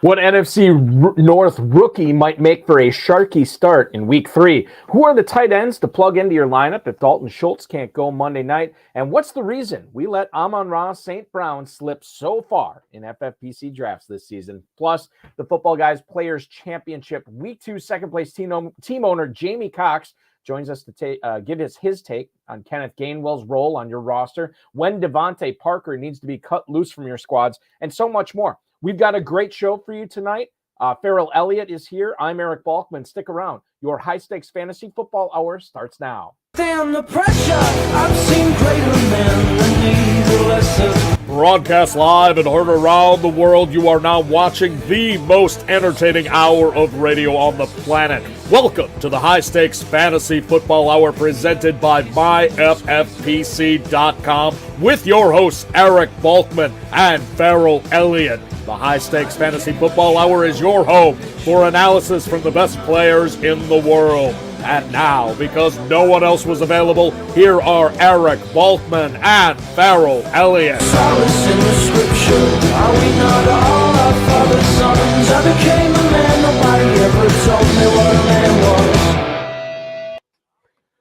What NFC North rookie might make for a sharky start in Week 3? Who are the tight ends to plug into your lineup if Dalton Schultz can't go Monday night? And what's the reason we let Amon-Ra St. Brown slip so far in FFPC drafts this season? Plus, the Football Guys Players Championship Week 2 second-place team owner Jamey Cox joins us to give us his take on Kenneth Gainwell's role on your roster, when Devontae Parker needs to be cut loose from your squads, and so much more. We've got a great show for you tonight. Farrell Elliott is here. I'm Eric Balkman. Stick around. Your high-stakes fantasy football hour starts now. Damn the pressure, I've seen greater men than need lesser. Broadcast live and heard around the world, you are now watching the most entertaining hour of radio on the planet. Welcome to the High Stakes Fantasy Football Hour presented by MyFFPC.com with your hosts Eric Balkman and Farrell Elliott. The High Stakes Fantasy Football Hour is your home for analysis from the best players in the world. And now, because no one else was available, here are Eric Balkman and Farrell Elliott. Solace in the scripture, are we not all our father's sons? I became a man, nobody ever told me what a man was.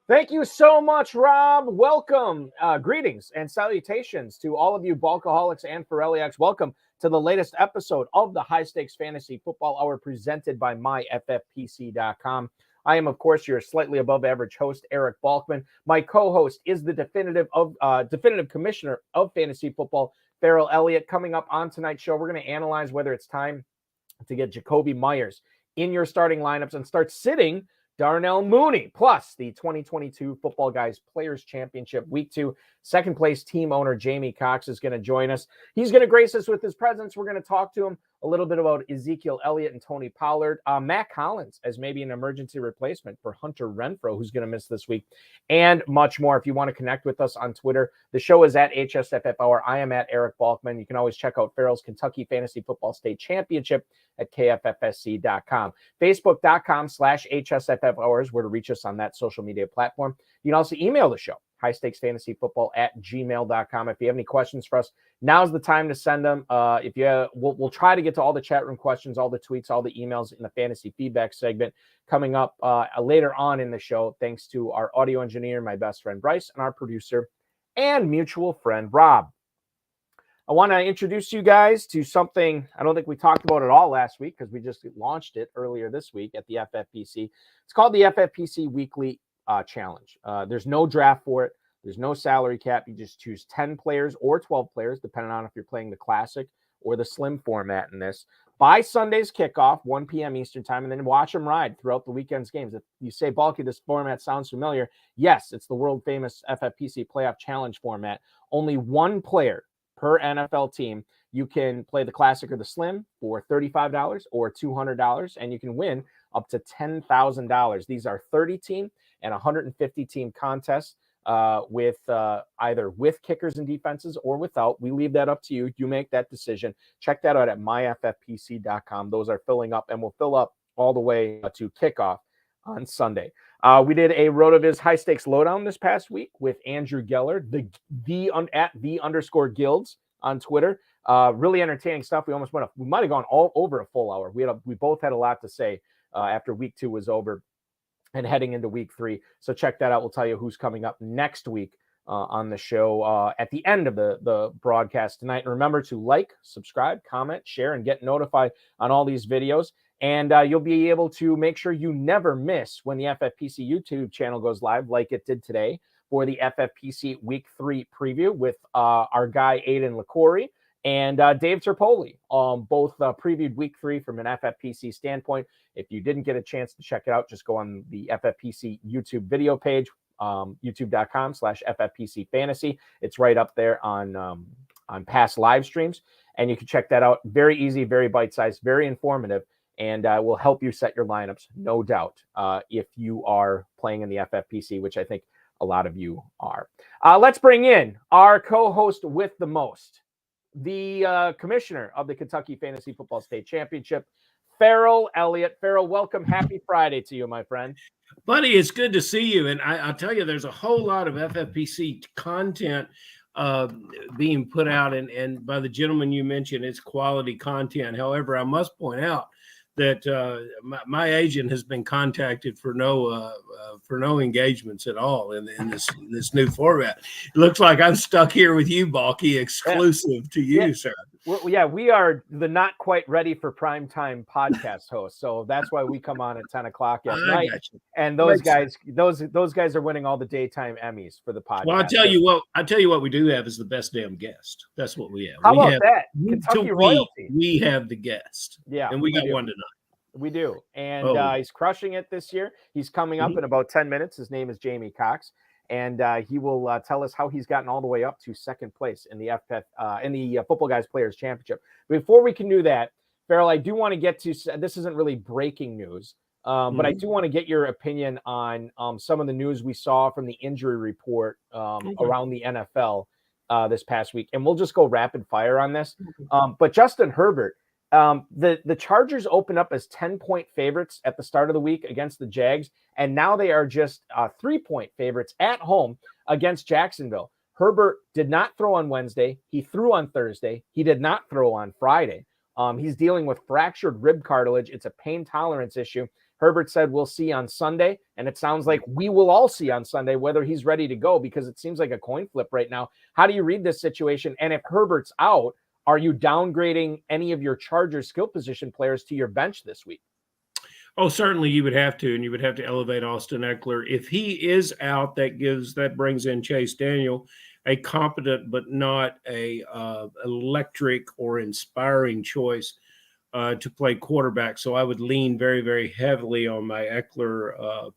Thank you so much, Rob. Welcome. Greetings and salutations to all of you Balkaholics and Farrelliacs. Welcome to the latest episode of the High Stakes Fantasy Football Hour presented by MyFFPC.com. I am, of course, your slightly above average host, Eric Balkman. My co-host is the definitive commissioner of fantasy football, Farrell Elliott. Coming up on tonight's show, we're going to analyze whether it's time to get Jacoby Myers in your starting lineups and start sitting Darnell Mooney, plus the 2022 Football Guys Players Championship Week 2 second place team owner Jamey Cox is going to join us. He's going to grace us with his presence. We're going to talk to him a little bit about Ezekiel Elliott and Tony Pollard, Matt Collins as maybe an emergency replacement for Hunter Renfrow, who's going to miss this week, and much more. If you want to connect with us on Twitter, the show is at HSFF Hour. I am at Eric Balkman. You can always check out Farrell's Kentucky Fantasy Football State Championship at KFFSC.com. Facebook.com/HSFF Hours, where to reach us on that social media platform. You can also email the show, highstakesfantasyfootball@gmail.com. If you have any questions for us, now's the time to send them. We'll try to get to all the chat room questions, all the tweets, all the emails in the fantasy feedback segment coming up later on in the show, thanks to our audio engineer, my best friend Bryce, and our producer and mutual friend Rob. I want to introduce you guys to something I don't think we talked about at all last week because we just launched it earlier this week at the FFPC. It's called the FFPC Weekly Challenge. There's no draft for it. There's no salary cap. You just choose 10 players or 12 players, depending on if you're playing the classic or the slim format in this. By Sunday's kickoff, 1 p.m. Eastern time, and then watch them ride throughout the weekend's games. If you say, Balky, this format sounds familiar, yes, it's the world-famous FFPC Playoff Challenge format. Only one player per NFL team. You can play the classic or the slim for $35 or $200, and you can win up to $10,000. These are 30-team and 150-team contests with either with kickers and defenses or without. We leave that up to you. You make that decision. Check that out at myffpc.com. Those are filling up and will fill up all the way to kickoff on Sunday. We did a RotoViz High Stakes Lowdown this past week with Andrew Geller, at _Guilds on Twitter. Really entertaining stuff. We might have gone all over a full hour. We both had a lot to say after week 2 was over and heading into week 3. So check that out. We'll tell you who's coming up next week on the show at the end of the broadcast tonight. And remember to like, subscribe, comment, share, and get notified on all these videos. And you'll be able to make sure you never miss when the FFPC YouTube channel goes live, like it did today, for the FFPC Week 3 preview with our guy Aiden LaCourie and Dave Terpoli. Both previewed Week 3 from an FFPC standpoint. If you didn't get a chance to check it out, just go on the FFPC YouTube video page, youtube.com/FFPC Fantasy. It's right up there on past live streams, and you can check that out. Very easy, very bite-sized, very informative. And will help you set your lineups, no doubt, if you are playing in the FFPC, which I think a lot of you are. Let's bring in our co-host with the most, the commissioner of the Kentucky Fantasy Football State Championship, Farrell Elliott. Farrell, welcome. Happy Friday to you, my friend. Buddy, it's good to see you. And I'll tell you, there's a whole lot of FFPC content being put out, and by the gentleman you mentioned, it's quality content. However, I must point out that my agent has been contacted for no engagements at all in this new format. It looks like I'm stuck here with you, Balky, exclusive to you, sir. Well, yeah, we are the not quite ready for primetime podcast hosts, so that's why we come on at 10 o'clock at night. And those guys are winning all the daytime Emmys for the podcast. Well, I tell you what we do have is the best damn guest. That's what we have. How about that? Kentucky royalty. We have the guest. Yeah, and we got one tonight. We do, and he's crushing it this year. He's coming up in about 10 minutes. His name is Jamey Cox. And he will tell us how he's gotten all the way up to second place in the Football Guys Players Championship. Before we can do that, Farrell, I do want to get to this. Isn't really breaking news, but I do want to get your opinion on some of the news we saw from the injury report around the NFL this past week, and we'll just go rapid fire on this. But Justin Herbert. The Chargers opened up as 10-point favorites at the start of the week against the Jags, and now they are just 3-point favorites at home against Jacksonville. Herbert did not throw on Wednesday. He threw on Thursday. He did not throw on Friday. He's dealing with fractured rib cartilage. It's a pain tolerance issue. Herbert said we'll see on Sunday, and it sounds like we will all see on Sunday whether he's ready to go, because it seems like a coin flip right now. How do you read this situation? And if Herbert's out, are you downgrading any of your Chargers skill position players to your bench this week? Oh, certainly you would have to, and you would have to elevate Austin Eckler. If he is out, that brings in Chase Daniel, a competent but not a electric or inspiring choice to play quarterback. So I would lean very, very heavily on my Eckler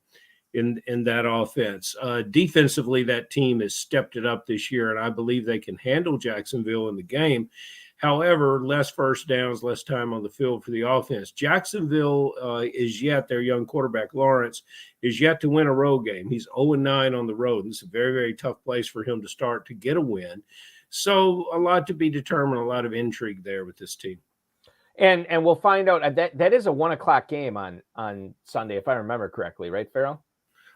in that offense. Defensively, that team has stepped it up this year, and I believe they can handle Jacksonville in the game. However, less first downs, less time on the field for the offense. Jacksonville is yet, their young quarterback, Lawrence, is yet to win a road game. He's 0-9 on the road, and it's a very, very tough place for him to start to get a win. So a lot to be determined, a lot of intrigue there with this team. And we'll find out. That is a 1:00 game on Sunday, if I remember correctly, right, Farrell?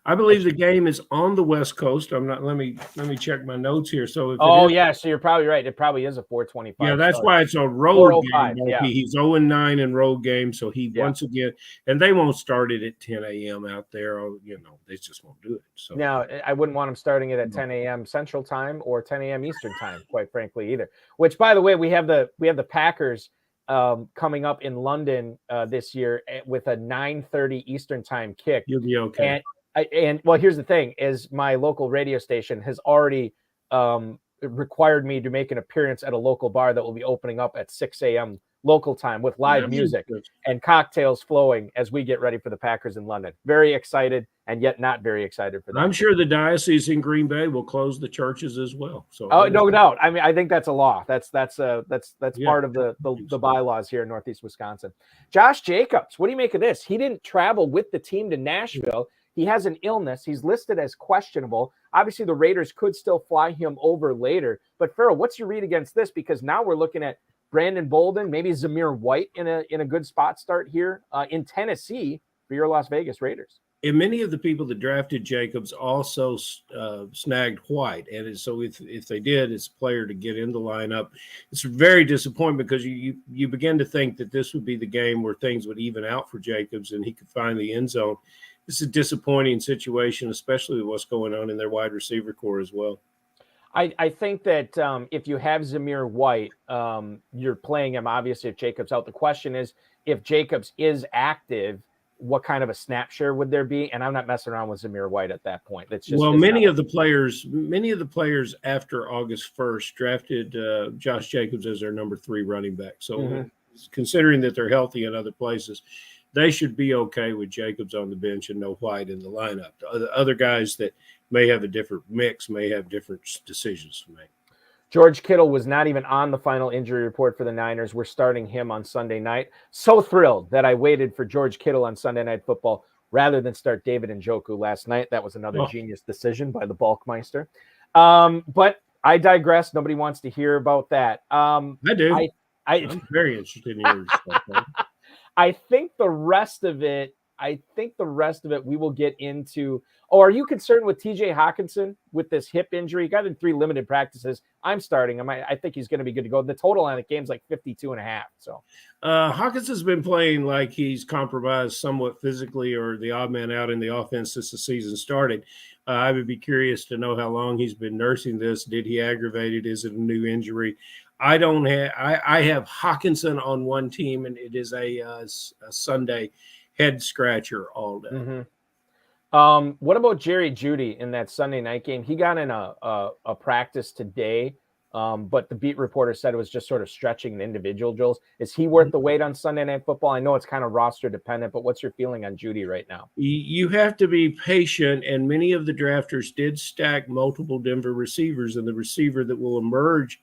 I believe the game is on the West Coast. I'm not. Let me check my notes here. So so you're probably right. It probably is a 4:25. Yeah, that's why it's a road game. Yeah. He's 0-9 in road games, so he once again, and they won't start it at 10 a.m. out there. They just won't do it. So now I wouldn't want him starting it at 10 a.m. Central Time or 10 a.m. Eastern Time, quite frankly, either. Which, by the way, we have the Packers coming up in London this year with a 9:30 Eastern Time kick. You'll be okay. And well, here's the thing: is my local radio station has already required me to make an appearance at a local bar that will be opening up at 6 a.m. local time with live music and cocktails flowing as we get ready for the Packers in London. Very excited, and yet not very excited for that. I'm sure the diocese in Green Bay will close the churches as well. So no doubt. I mean, I think that's a law. That's part of the bylaws here in Northeast Wisconsin. Josh Jacobs, what do you make of this? He didn't travel with the team to Nashville. He has an illness. He's listed as questionable. Obviously, the Raiders could still fly him over later. But Farrell, what's your read against this? Because now we're looking at Brandon Bolden, maybe Zamir White in a good spot start here in Tennessee for your Las Vegas Raiders. And many of the people that drafted Jacobs also snagged White. And so if they did, it's a player to get in the lineup. It's very disappointing because you begin to think that this would be the game where things would even out for Jacobs and he could find the end zone. This is a disappointing situation, especially with what's going on in their wide receiver core as well. I think that if you have Zamir White, you're playing him, obviously, if Jacobs out. The question is, if Jacobs is active, what kind of a snap share would there be? And I'm not messing around with Zamir White at that point. That's just many of the players after August 1st drafted Josh Jacobs as their number 3 running back. So considering that they're healthy in other places, they should be okay with Jacobs on the bench and no White in the lineup. The other guys that may have a different mix may have different decisions to make. George Kittle was not even on the final injury report for the Niners. We're starting him on Sunday night. So thrilled that I waited for George Kittle on Sunday Night Football rather than start David Njoku last night. That was another genius decision by the Balkmeister. But I digress. Nobody wants to hear about that. I do. I'm very interested in your stuff. I think the rest of it, I think the rest of it we will get into. Oh, are you concerned with TJ Hawkinson with this hip injury? He got in 3 limited practices. I'm starting him. I think he's going to be good to go. The total on the game's like 52.5. So Hawkinson's been playing like he's compromised somewhat physically or the odd man out in the offense since the season started. I would be curious to know how long he's been nursing this. Did he aggravate it? Is it a new injury? I don't have. I have Hawkinson on one team, and it is a Sunday head scratcher all day. Mm-hmm. What about Jerry Jeudy in that Sunday night game? He got in a practice today, but the beat reporter said it was just sort of stretching the individual drills. Is he worth the wait on Sunday Night Football? I know it's kind of roster dependent, but what's your feeling on Jeudy right now? You have to be patient, and many of the drafters did stack multiple Denver receivers, and the receiver that will emerge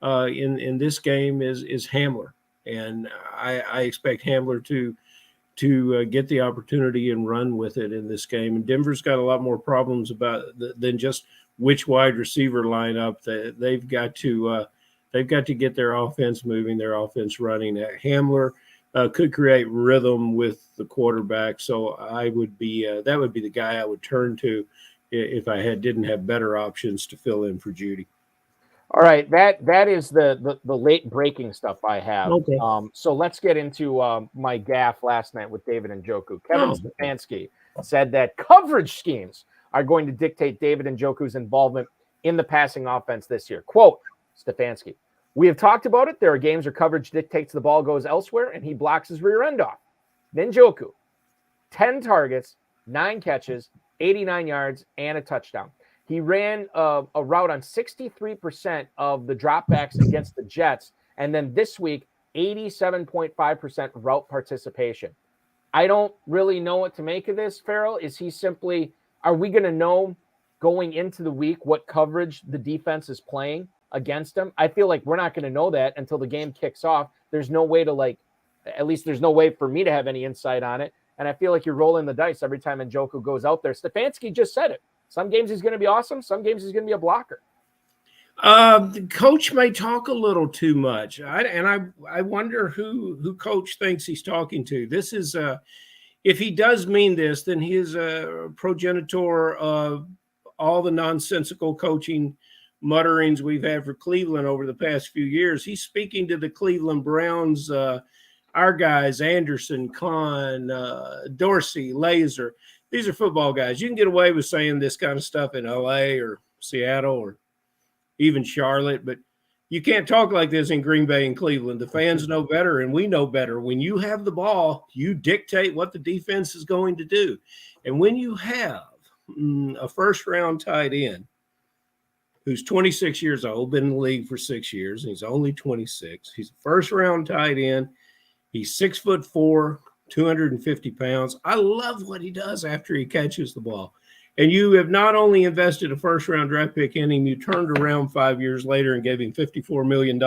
in this game is Hamler, and I expect Hamler to get the opportunity and run with it in this game. And Denver's got a lot more problems than just which wide receiver lineup. They've got to get their offense moving, their offense running. Hamler could create rhythm with the quarterback, so I would be that would be the guy I would turn to if I didn't have better options to fill in for Jeudy. All right, that is the late breaking stuff I have. Okay. So let's get into my gaffe last night with David Njoku. Kevin Stefanski said that coverage schemes are going to dictate David Njoku's involvement in the passing offense this year. Quote, Stefanski, we have talked about it. There are games where coverage dictates the ball goes elsewhere, and he blocks his rear end off. Njoku, 10 targets, 9 catches, 89 yards, and a touchdown. He ran a route on 63% of the dropbacks against the Jets. And then this week, 87.5% route participation. I don't really know what to make of this, Farrell. Are we going to know going into the week what coverage the defense is playing against him? I feel like we're not going to know that until the game kicks off. There's no way to at least there's no way for me to have any insight on it. And I feel like you're rolling the dice every time Njoku goes out there. Stefanski just said it. Some games he's going to be awesome. Some games he's going to be a blocker. The coach may talk a little too much. I wonder who coach thinks he's talking to. This is if he does mean this, then he is a progenitor of all the nonsensical coaching mutterings we've had for Cleveland over the past few years. He's speaking to the Cleveland Browns, our guys, Anderson, Kahn, Dorsey, Laser. These are football guys. You can get away with saying this kind of stuff in LA or Seattle or even Charlotte, but you can't talk like this in Green Bay and Cleveland. The fans know better, and we know better. When you have the ball, you dictate what the defense is going to do. And when you have a first-round tight end who's 26 years old, been in the league for 6 years, and he's only 26. He's a first-round tight end. He's 6'4", 250 pounds. I love what he does after he catches the ball. And you have not only invested a first-round draft pick in him, you turned around 5 years later and gave him $54 million.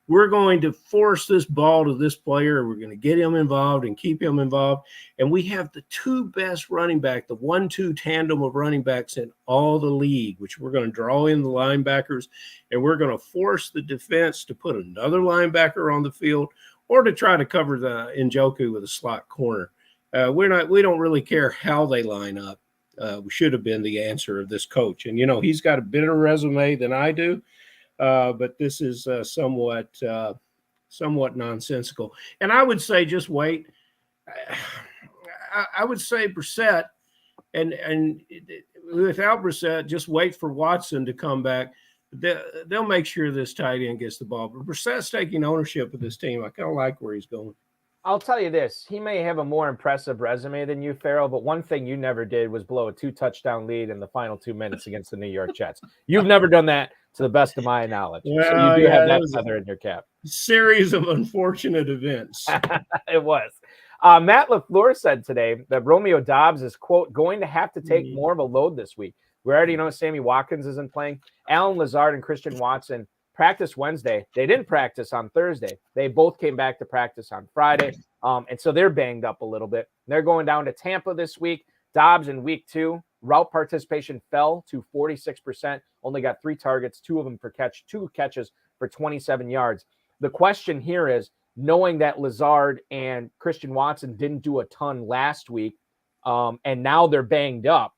We're going to force this ball to this player. We're going to get him involved and keep him involved. And we have the 2 best running back, the 1-2 tandem of running backs in all the league, which we're going to draw in the linebackers, and we're going to force the defense to put another linebacker on the field or to try to cover the Njoku with a slot corner. We don't really care how they line up. We should have been the answer of this coach. And, he's got a better resume than I do, but this is somewhat nonsensical. And I would say just wait. I would say Brissett, and without Brissett, just wait for Watson to come back. They'll make sure this tight end gets the ball. But Brissett's taking ownership of this team. I kind of like where he's going. I'll tell you this. He may have a more impressive resume than you, Farrell, but one thing you never did was blow a 2-touchdown lead in the final 2 minutes against the New York Jets. You've never done that, to the best of my knowledge. Well, so you do have that feather in your cap. Series of unfortunate events. It was. Matt LaFleur said today that Romeo Doubs is, quote, going to have to take more of a load this week. We already know Sammy Watkins isn't playing. Alan Lazard and Christian Watson practiced Wednesday. They didn't practice on Thursday. They both came back to practice on Friday. And so they're banged up a little bit. They're going down to Tampa this week. Doubs in week 2, route participation fell to 46%, only got 3 targets, 2 of them for catch, 2 catches for 27 yards. The question here is, knowing that Lazard and Christian Watson didn't do a ton last week, and now they're banged up,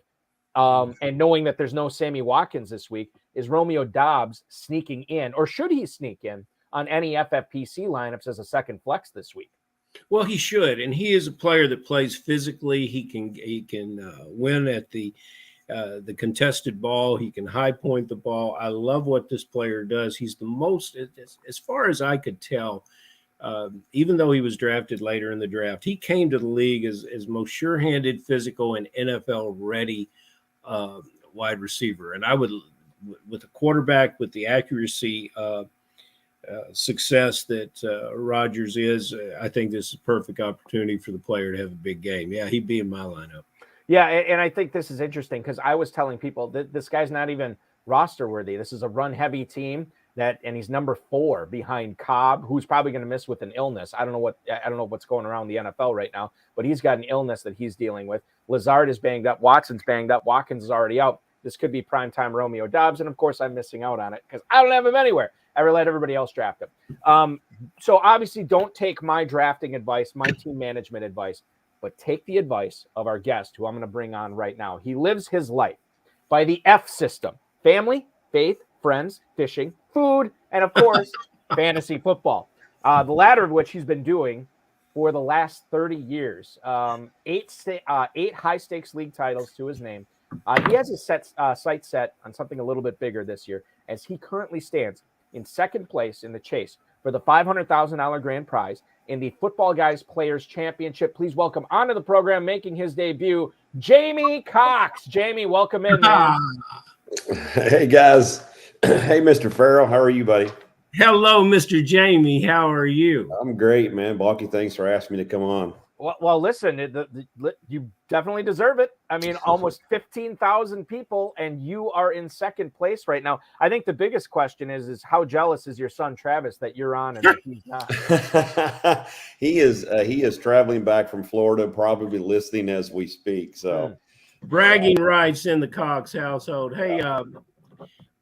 and knowing that there's no Sammy Watkins this week, is Romeo Doubs sneaking in, or should he sneak in on any FFPC lineups as a second flex this week? Well, he should, and he is a player that plays physically. He can win at the contested ball. He can high point the ball. I love what this player does. He's the most, as far as I could tell, even though he was drafted later in the draft, he came to the league as most sure-handed, physical, and NFL-ready wide receiver. And I would, with a quarterback with the accuracy success that Rodgers is, I think this is a perfect opportunity for the player to have a big game. Yeah, he'd be in my lineup. Yeah, and I think this is interesting because I was telling people that this guy's not even roster worthy. This is a run-heavy team and he's number 4 behind Cobb, who's probably going to miss with an illness. I don't know what's going around the NFL right now, but he's got an illness that he's dealing with. Lazard is banged up. Watson's banged up. Watkins is already out. This could be primetime Romeo Doubs, and of course I'm missing out on it because I don't have him anywhere. I let everybody else draft him. So obviously don't take my drafting advice, my team management advice, but take the advice of our guest, who I'm going to bring on right now. He lives his life by the F system: family, faith, friends, fishing, food, and of course, fantasy football. The latter of which he's been doing for the last 30 years. 8 high-stakes league titles to his name. He has his sight set on something a little bit bigger this year, as he currently stands in second place in the chase for the $500,000 grand prize in the Footballguys Players Championship. Please welcome onto the program, making his debut, Jamey Cox. Jamey, welcome in, man. Hey, guys. Hey, Mr. Farrell. How are you, buddy? Hello, Mr. Jamey. How are you? I'm great, man. Balky, thanks for asking me to come on. Well, listen, you definitely deserve it. I mean, almost 15,000 people, and you are in second place right now. I think the biggest question is how jealous is your son Travis that you're on and that he's not? He is traveling back from Florida, probably listening as we speak. So, bragging rights in the Cox household. Hey,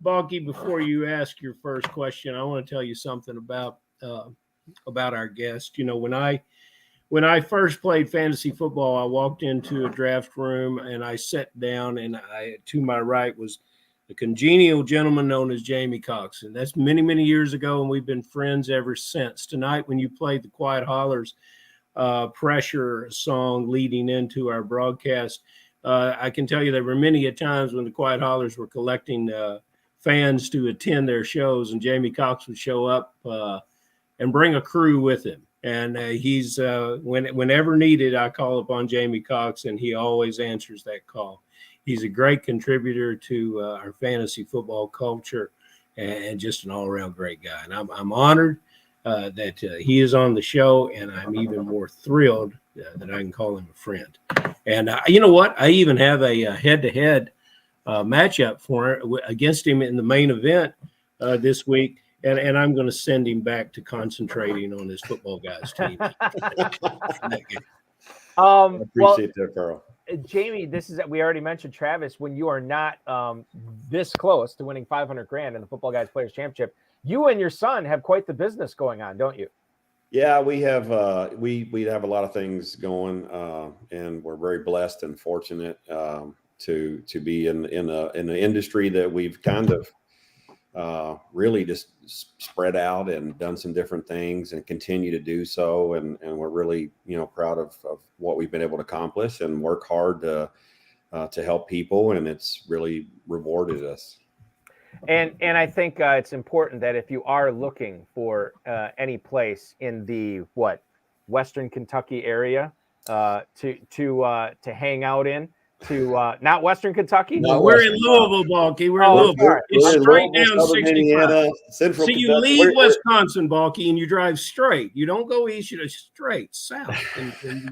Balky, before you ask your first question, I want to tell you something about our guest. You know, when I first played fantasy football, I walked into a draft room and I sat down, and to my right was the congenial gentleman known as Jamey Cox. And that's many, many years ago, and we've been friends ever since. Tonight, when you played the Quiet Hollers pressure song leading into our broadcast, I can tell you there were many a times when the Quiet Hollers were collecting fans to attend their shows, and Jamey Cox would show up and bring a crew with him. And he's whenever needed, I call upon Jamey Cox, and he always answers that call. He's a great contributor to our fantasy football culture, and just an all-around great guy. And I'm honored that he is on the show, and I'm even more thrilled that I can call him a friend. And you know what? I even have a head-to-head matchup against him in the main event this week. And I'm going to send him back to concentrating on his Footballguys team. I appreciate that, Carl. Jamey, we already mentioned Travis. When you are not this close to winning $500,000 in the Footballguys Players Championship, you and your son have quite the business going on, don't you? Yeah, we have we have a lot of things going, and we're very blessed and fortunate to be in an industry that we've kind of really just spread out and done some different things and continue to do so. And we're really, proud of what we've been able to accomplish and work hard to help people. And it's really rewarded us. And I think it's important that if you are looking for any place in the Western Kentucky area to hang out in, not Western Kentucky. No, we're in Louisville, Balky. We're in Louisville. It's straight down 65. So you leave Wisconsin, Balky, and you drive straight. You don't go east, you go straight south. To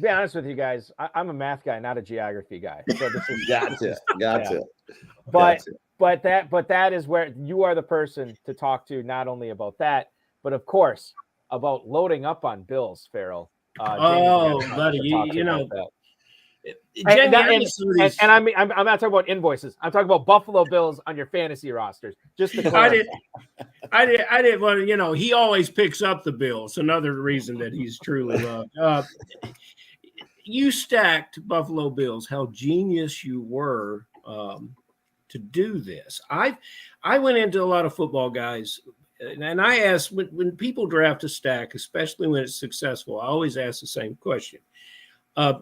be honest with you guys, I'm a math guy, not a geography guy. So this is gotcha. Yeah. But that is where you are the person to talk to, not only about that, but of course about loading up on bills, Farrell. Buddy, you know. Jamey, I'm not talking about invoices. I'm talking about Buffalo Bills on your fantasy rosters. Just to clarify. I didn't want to, he always picks up the Bills. Another reason that he's truly loved. You stacked Buffalo Bills. How genius you were to do this. I went into a lot of football guys, and I asked when people draft a stack, especially when it's successful, I always ask the same question.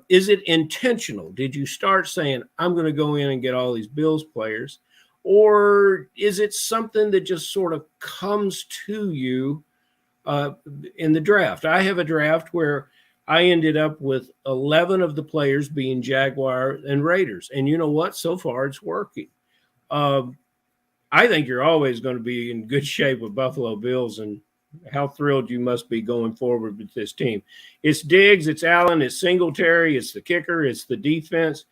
Is it intentional? Did you start saying, I'm going to go in and get all these Bills players? Or is it something that just sort of comes to you in the draft? I have a draft where I ended up with 11 of the players being Jaguar and Raiders. And you know what? So far, it's working. I think you're always going to be in good shape with Buffalo Bills, and how thrilled you must be going forward with this team. It's Diggs, it's Allen, it's Singletary, it's the kicker, it's the defense.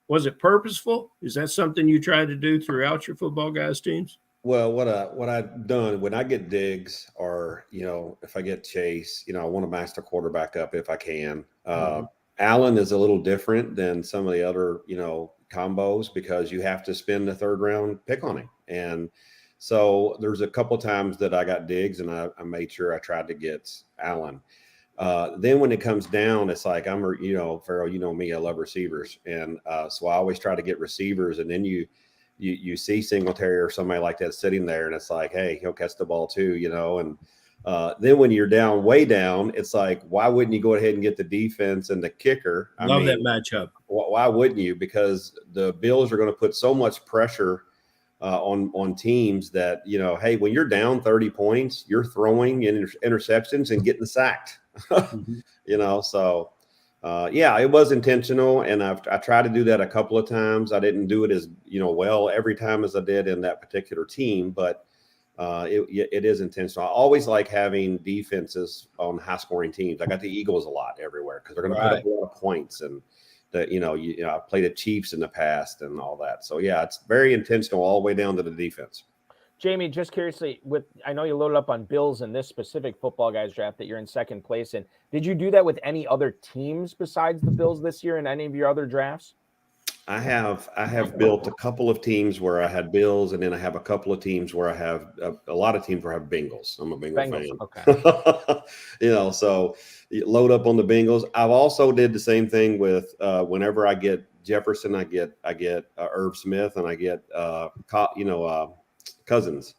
Was it purposeful? Is that something you try to do throughout your Football Guys teams? Well, what I've done when I get Diggs, or if I get Chase, I want to match the quarterback up if I can. Allen is a little different than some of the other combos because you have to spend the third round pick on him, and so there's a couple of times that I got Diggs and I made sure I tried to get Allen. Then when it comes down, it's like Farrell, me, I love receivers. And so I always try to get receivers. And then you see Singletary or somebody like that sitting there and it's like, hey, he'll catch the ball too, and then when you're down, way down, it's like, why wouldn't you go ahead and get the defense and the kicker? Love that matchup. Why wouldn't you? Because the Bills are going to put so much pressure on teams that, hey, when you're down 30 points, you're throwing interceptions and getting sacked, so it was intentional. And I tried to do that a couple of times. I didn't do it as, well every time as I did in that particular team, but it is intentional. I always like having defenses on high scoring teams. I got the Eagles a lot everywhere because they're going to put up a lot of points, and I played the Chiefs in the past and all that. So it's very intentional all the way down to the defense. Jamey, just curiously, I know you loaded up on Bills in this specific Football Guys draft that you're in second place in. Did you do that with any other teams besides the Bills this year in any of your other drafts? I have built a couple of teams where I had Bills, and then I have a couple of teams where I have a lot of teams where I have Bengals. I'm a Bengals fan. Okay. So you load up on the Bengals. I've also did the same thing with whenever I get Jefferson, I get Irv Smith, and I get Cousins.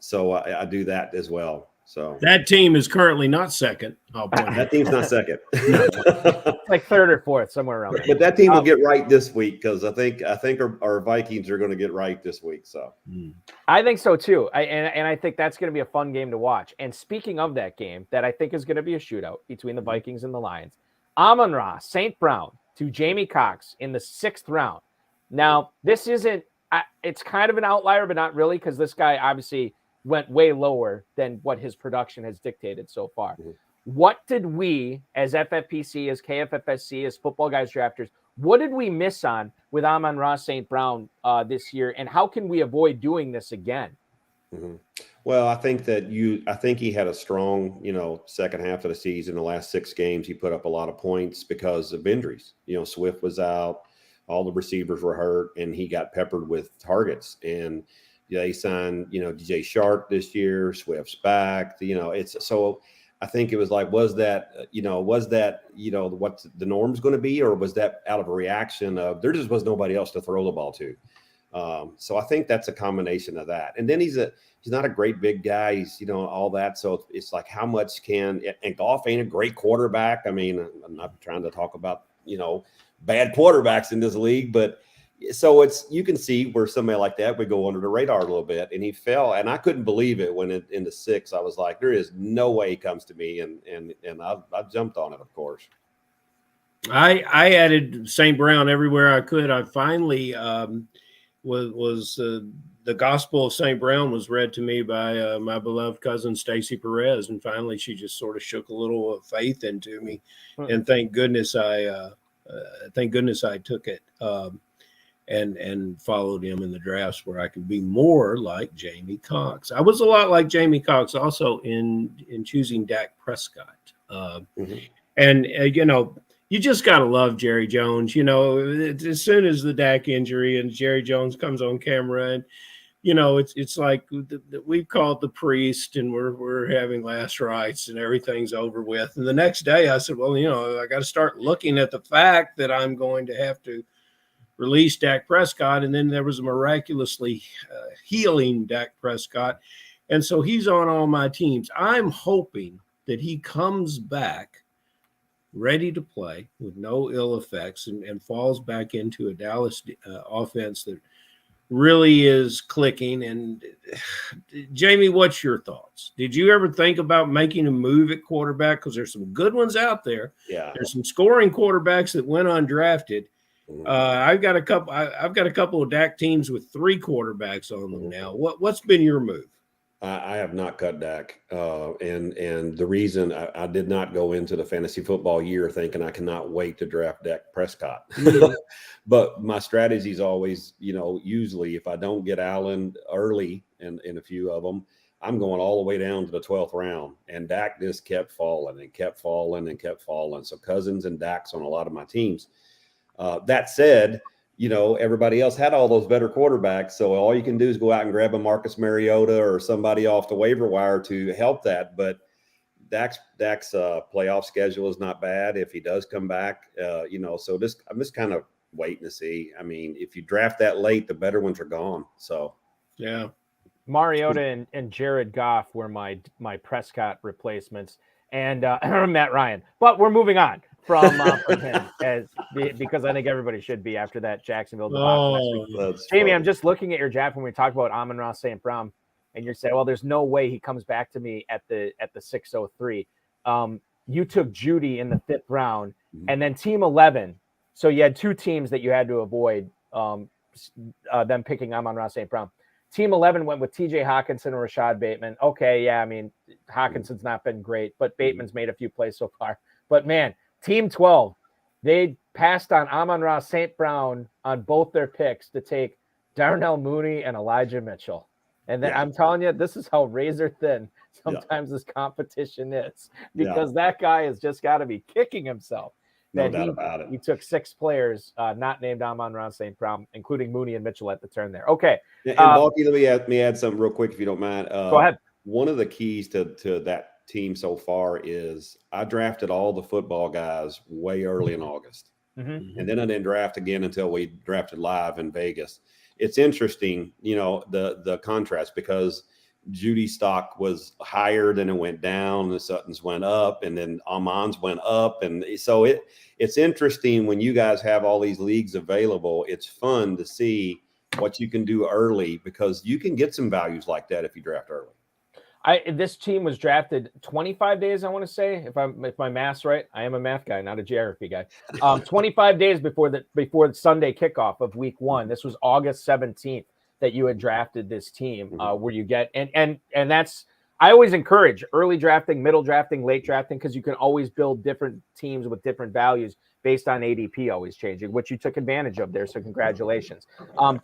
So I do that as well. So that team is currently not second. That team's not second. Like third or fourth, somewhere around there. But that team will get right this week because I think our Vikings are going to get right this week. So I think so too. I think that's going to be a fun game to watch. And speaking of that game, that I think is going to be a shootout between the Vikings and the Lions. Amon-Ra St. Brown to Jamey Cox in the 6th round. Now, this isn't. It's kind of an outlier, but not really, because this guy obviously went way lower than what his production has dictated so far. What did we, as FFPC, as KFFSC, as Football Guys drafters, what did we miss on with Amon-Ra St. Brown this year, and how can we avoid doing this again? Well, I think he had a strong, second half of the season. The last 6 games, he put up a lot of points because of injuries. Swift was out, all the receivers were hurt, and he got peppered with targets. And they signed, DJ Shark this year. Swift's back. It's so. I think it was like, was that what the norm's going to be, or was that out of a reaction of there just was nobody else to throw the ball to? So I think that's a combination of that. And then he's not a great big guy. He's, all that. So it's like, how much and Goff ain't a great quarterback. I mean, I'm not trying to talk about, bad quarterbacks in this league, but so you can see where somebody like that would go under the radar a little bit, and he fell, and I couldn't believe it when in the 6th, I was like, there is no way he comes to me, and I jumped on it, of course. I added St. Brown everywhere I could. I finally was the gospel of St. Brown was read to me by my beloved cousin Stacy Perez, and finally she just sort of shook a little of faith into me, and thank goodness I took it. And followed him in the drafts where I could be more like Jamey Cox. I was a lot like Jamey Cox also in choosing Dak Prescott. And You just got to love Jerry Jones. As soon as the Dak injury and Jerry Jones comes on camera, and it's like we've called the priest and we're having last rites and everything's over with. And the next day I said, well, I got to start looking at the fact that I'm going to have to release Dak Prescott. And then there was a miraculously healing Dak Prescott. And so he's on all my teams. I'm hoping that he comes back ready to play with no ill effects and falls back into a Dallas offense that really is clicking. And Jamey, what's your thoughts? Did you ever think about making a move at quarterback? Because there's some good ones out there. Yeah. There's some scoring quarterbacks that went undrafted. I've got a couple of Dak teams with 3 quarterbacks on them now. What's been your move? I have not cut Dak, and the reason I did not go into the fantasy football year thinking I cannot wait to draft Dak Prescott, but my strategy is always, usually if I don't get Allen early in a few of them, I'm going all the way down to the 12th round, and Dak just kept falling and kept falling and kept falling. So Cousins and Dak's on a lot of my teams. That said, everybody else had all those better quarterbacks. So all you can do is go out and grab a Marcus Mariota or somebody off the waiver wire to help that. But Dak's playoff schedule is not bad if he does come back. So I'm just kind of waiting to see. I mean, if you draft that late, the better ones are gone. So, yeah. Mariota and Jared Goff were my Prescott replacements, and Matt Ryan. But we're moving on from him because I think everybody should be after that Jacksonville debacle. Jamey, I'm just looking at your draft when we talk about Amon-Ra St. Brown, and you're saying, well, there's no way he comes back to me at the 603. You took Judy in the 5th round, and then team 11. So you had 2 teams that you had to avoid them picking Amon-Ra St. Brown. Team 11 went with TJ Hawkinson or Rashad Bateman. Okay, yeah, I mean, Hawkinson's not been great, but Bateman's made a few plays so far. But, man, Team 12, they passed on Amon-Ra St. Brown on both their picks to take Darnell Mooney and Elijah Mitchell. And then I'm telling you, this is how razor thin sometimes this competition is, because that guy has just got to be kicking himself. No doubt about it. He took 6 players not named Amon-Ra St. Brown, including Mooney and Mitchell at the turn there. Okay. And Balky, let me add something real quick if you don't mind. Go ahead. One of the keys to that team so far is I drafted all the football guys way early in August. And then I didn't draft again until we drafted live in Vegas. It's interesting, the contrast, because Judy's stock was higher, then it went down, and Sutton's went up, and then Amon's went up. And so it's interesting when you guys have all these leagues available. It's fun to see what you can do early, because you can get some values like that if you draft early. This team was drafted 25 days, I want to say, if my math's right. I am a math guy, not a geography guy. 25 days before the Sunday kickoff of week 1. This was August 17th that you had drafted this team, where you get and that's, I always encourage early drafting, middle drafting, late drafting, because you can always build different teams with different values based on ADP always changing, which you took advantage of there. So congratulations.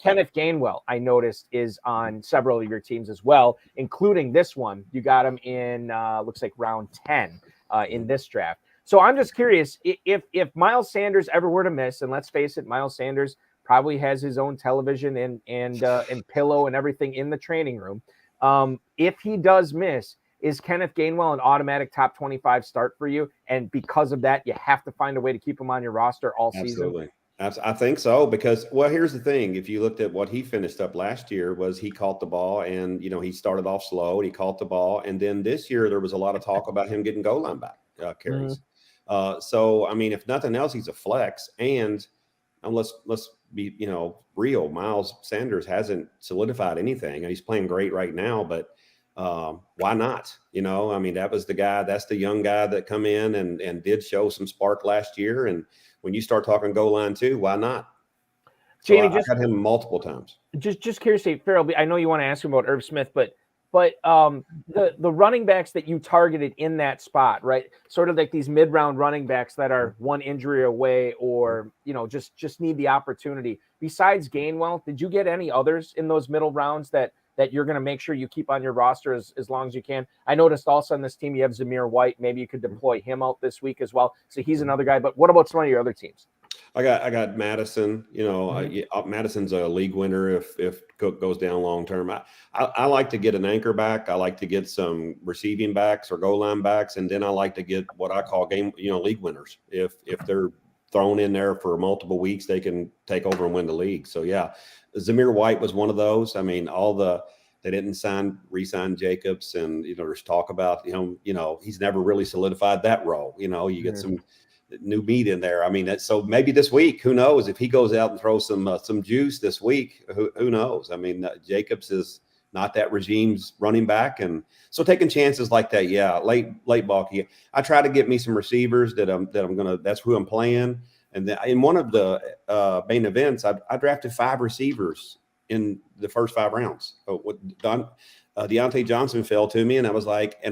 Kenneth Gainwell, I noticed, is on several of your teams as well, including this one. You got him in, looks like round 10 in this draft. So I'm just curious, if Miles Sanders ever were to miss, and let's face it, Miles Sanders probably has his own television and pillow and everything in the training room. If he does miss, is Kenneth Gainwell an automatic top 25 start for you? And because of that, you have to find a way to keep him on your roster all season? I think so, because, well, here's the thing. If you looked at what he finished up last year, was he caught the ball, and, he started off slow and he caught the ball. And then this year there was a lot of talk about him getting goal line back carries. So, I mean, if nothing else, he's a flex. And let's be, real. Miles Sanders hasn't solidified anything, and he's playing great right now, but why not? I mean, that was the guy, that's the young guy that come in and did show some spark last year. And when you start talking goal line too, why not? So Jamey, I got him multiple times. Just curious, Farrell, I know you want to ask him about Irv Smith, but the running backs that you targeted in that spot, right? Sort of like these mid-round running backs that are one injury away, or, just need the opportunity. Besides Gainwell, did you get any others in those middle rounds that that you're going to make sure you keep on your roster as long as you can? I noticed also on this team you have Zamir White. Maybe you could deploy him out this week as well. So he's another guy. But what about some of your other teams? I got Madison. Madison's a league winner if Cook goes down long term. I like to get an anchor back. I like to get some receiving backs or goal line backs, and then I like to get what I call league winners. If they're thrown in there for multiple weeks, they can take over and win the league. So yeah, Zamir White was one of those. I mean, they didn't re-sign Jacobs, and there's talk about him. He's never really solidified that role. You get some new meat in there. I mean, so maybe this week, who knows if he goes out and throws some juice this week, who knows? I mean, Jacobs is not that regime's running back. And so taking chances like that. Yeah. Late bulky. I try to get me some receivers that's who I'm playing. And then in one of the main events, I drafted 5 receivers in the first 5 rounds. Deontay Johnson fell to me, and I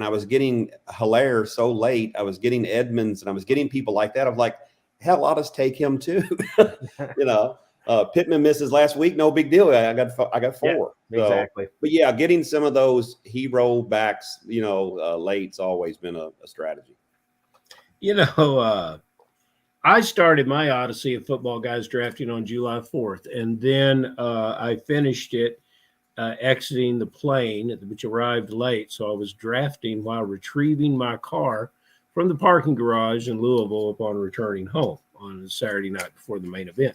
was getting Hilaire so late. I was getting Edmonds, and I was getting people like that. I'm like, hell, I'll just take him too. Pittman misses last week, no big deal. I got 4. Yeah, exactly. But yeah, getting some of those hero backs, late's always been a strategy. I started my odyssey of Football Guys drafting on July 4th, and then I finished it exiting the plane, which arrived late. So I was drafting while retrieving my car from the parking garage in Louisville upon returning home on a Saturday night before the main event.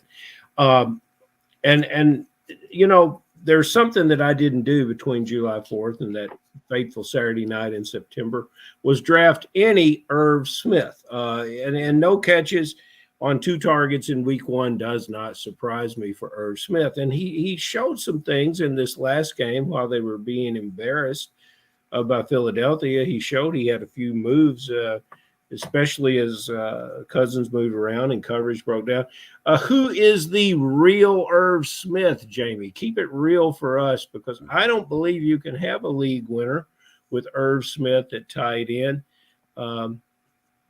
There's something that I didn't do between July 4th and that fateful Saturday night in September was draft any Irv Smith. And no catches on 2 targets in week 1 does not surprise me for Irv Smith. And he showed some things in this last game while they were being embarrassed by Philadelphia. He showed he had a few moves, especially as Cousins moved around and coverage broke down. Who is the real Irv Smith, Jamey? Keep it real for us, because I don't believe you can have a league winner with Irv Smith at tight end.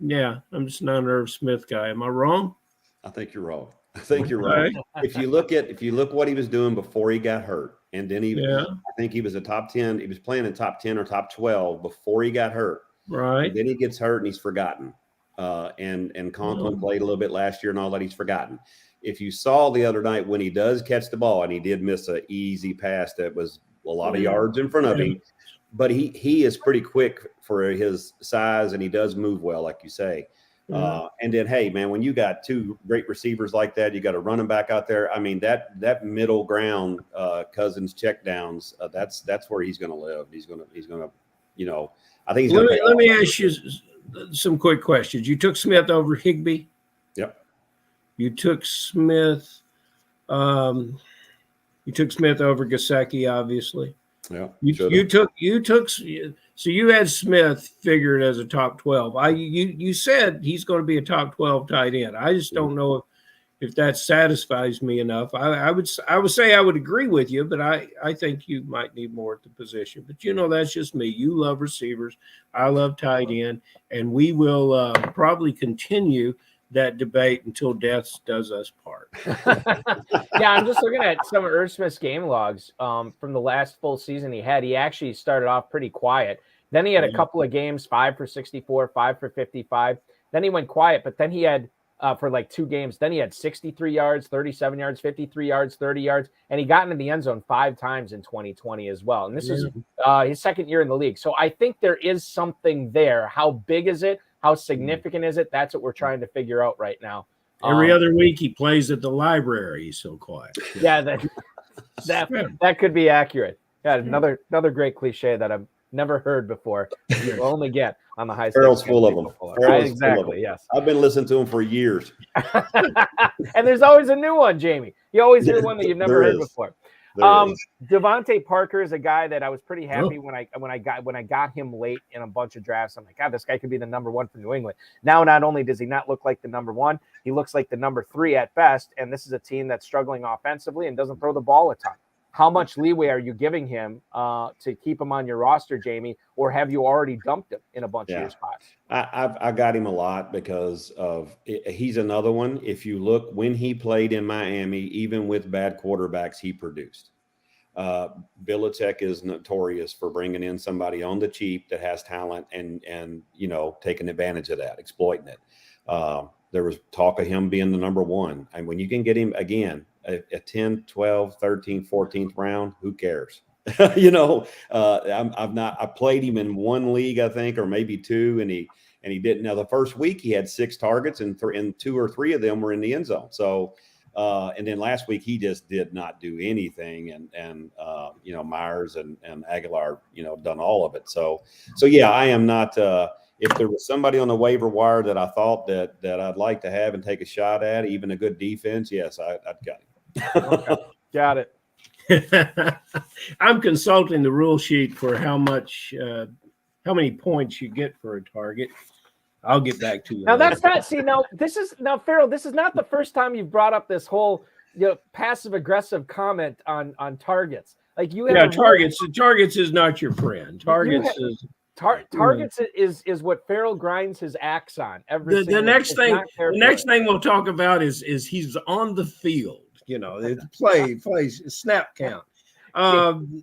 Yeah, I'm just not an Irv Smith guy. Am I wrong? I think you're wrong. Right. If you look what he was doing before he got hurt, and then I think he was a top 10. He was playing in top 10 or top 12 before he got hurt. Right. And then he gets hurt and he's forgotten. And Conklin played a little bit last year and all that, he's forgotten. If you saw the other night when he does catch the ball, and he did miss an easy pass that was a lot of yards in front of him, but he is pretty quick for his size, and he does move well, like you say. And then, hey, man, when you got 2 great receivers like that, you got a running back out there. I mean, that middle ground, Cousins check downs, that's where he's going to live. He's going to, I think he's going to. Let me ask you some quick questions. You took Smith over Higbee. Yep. You took Smith. You took Smith over Gesicki, obviously. Yeah. You took. So you had Smith figured as a top 12. You said he's going to be a top 12 tight end. I just don't know if that satisfies me enough. I would say I would agree with you, but I think you might need more at the position. But that's just me. You love receivers. I love tight end, and we will probably continue that debate until death does us part. Yeah, I'm just looking at some of Irv Smith's game logs from the last full season he had. He actually started off pretty quiet. Then he had a couple of games, 5 for 64, 5 for 55. Then he went quiet, but then he had for like 2 games. Then he had 63 yards, 37 yards, 53 yards, 30 yards, and he got into the end zone 5 times in 2020 as well. And this is his second year in the league. So I think there is something there. How big is it? How significant is it? That's what we're trying to figure out right now. Every other week he plays at the library. He's so quiet. Yeah, that could be accurate. Yeah, another great cliche that I've never heard before. You only get on the high. Farrell's full of them. Exactly. Yes. I've been listening to him for years. And there's always a new one, Jamey. You always hear one that you've never heard before. Devontae Parker is a guy that I was pretty happy when I got him late in a bunch of drafts. I'm like, God, this guy could be the number 1 for New England. Now, not only does he not look like the number 1, he looks like the number 3 at best. And this is a team that's struggling offensively and doesn't throw the ball a ton. How much leeway are you giving him to keep him on your roster, Jamey, or have you already dumped him in a bunch of your spots? I got him a lot because he's another one. If you look when he played in Miami, even with bad quarterbacks, he produced. Belichick is notorious for bringing in somebody on the cheap that has talent and taking advantage of that, exploiting it. There was talk of him being the number one. And when you can get him again, a 10, 12, 13, 14th round, who cares? I played him in one league, I think, or maybe two, and he didn't. Now the first week he had 6 targets and 2 or 3 of them were in the end zone. So, and then last week he just did not do anything. And Myers and Aguilar, done all of it. So yeah, I am not, if there was somebody on the waiver wire that I thought that I'd like to have and take a shot at, even a good defense, yes, I'd got him. Okay. Got it. I'm consulting the rule sheet for how many points you get for a target. I'll get back to you. Now that's not. See, Farrell, this is not the first time you've brought up this whole passive aggressive comment on targets. Like you have targets is not your friend. Targets is what Farrell grinds his axe on. The next thing we'll talk about is he's on the field. Plays snap count.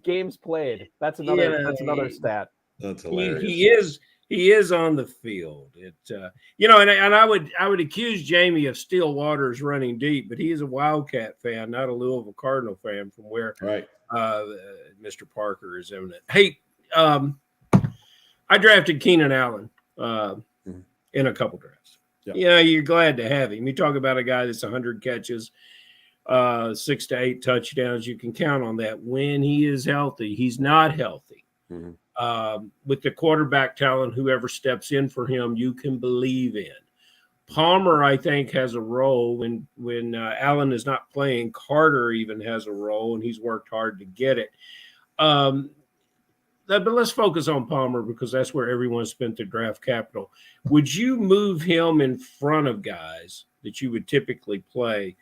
Games played. That's another stat. That's hilarious. He is on the field. And I would accuse Jamey of still waters running deep, but he is a Wildcat fan, not a Louisville Cardinal fan, from where Mr. Parker is eminent. Hey, I drafted Keenan Allen in a couple drafts. Yeah, you're glad to have him. You talk about a guy that's 100 catches, 6 to 8 touchdowns. You can count on that when he is healthy. He's not healthy. Mm-hmm. With the quarterback talent, whoever steps in for him, you can believe in. Palmer, I think, has a role when Allen is not playing. Carter even has a role, and he's worked hard to get it. But let's focus on Palmer because that's where everyone spent their draft capital. Would you move him in front of guys that you would typically play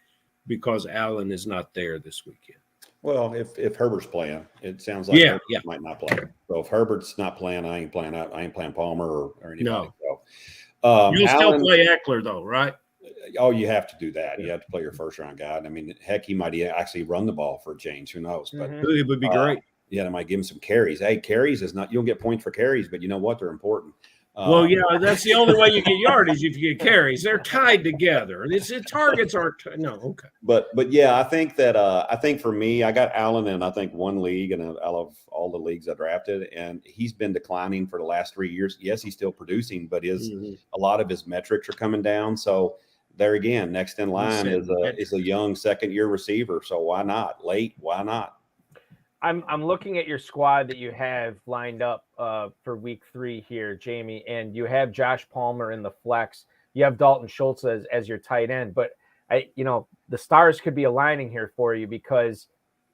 because Allen is not there this weekend? Well, if Herbert's playing, it sounds like Herbert might not play. So if Herbert's not playing, I ain't playing Palmer or anybody. No. So, you'll still play Eckler though, right? Oh, you have to do that. You have to play your first round guy. I mean, heck, he might actually run the ball for a change. Who knows? But it would be great. Yeah, they might give him some carries. Hey, carries is not, you don't get points for carries, but you know what? They're important. That's the only way you get yardage if you get carries. They're tied together. Targets aren't. Okay. But yeah, I think for me, I got Allen in I think one league and out of all the leagues I drafted, and he's been declining for the last 3 years. Yes, he's still producing, but a lot of his metrics are coming down. So there again, next in line is a young second-year receiver. So why not? Late, why not? I'm looking at your squad that you have lined up for week 3 here, Jamey, and you have Josh Palmer in the flex. You have Dalton Schultz as your tight end, but the stars could be aligning here for you because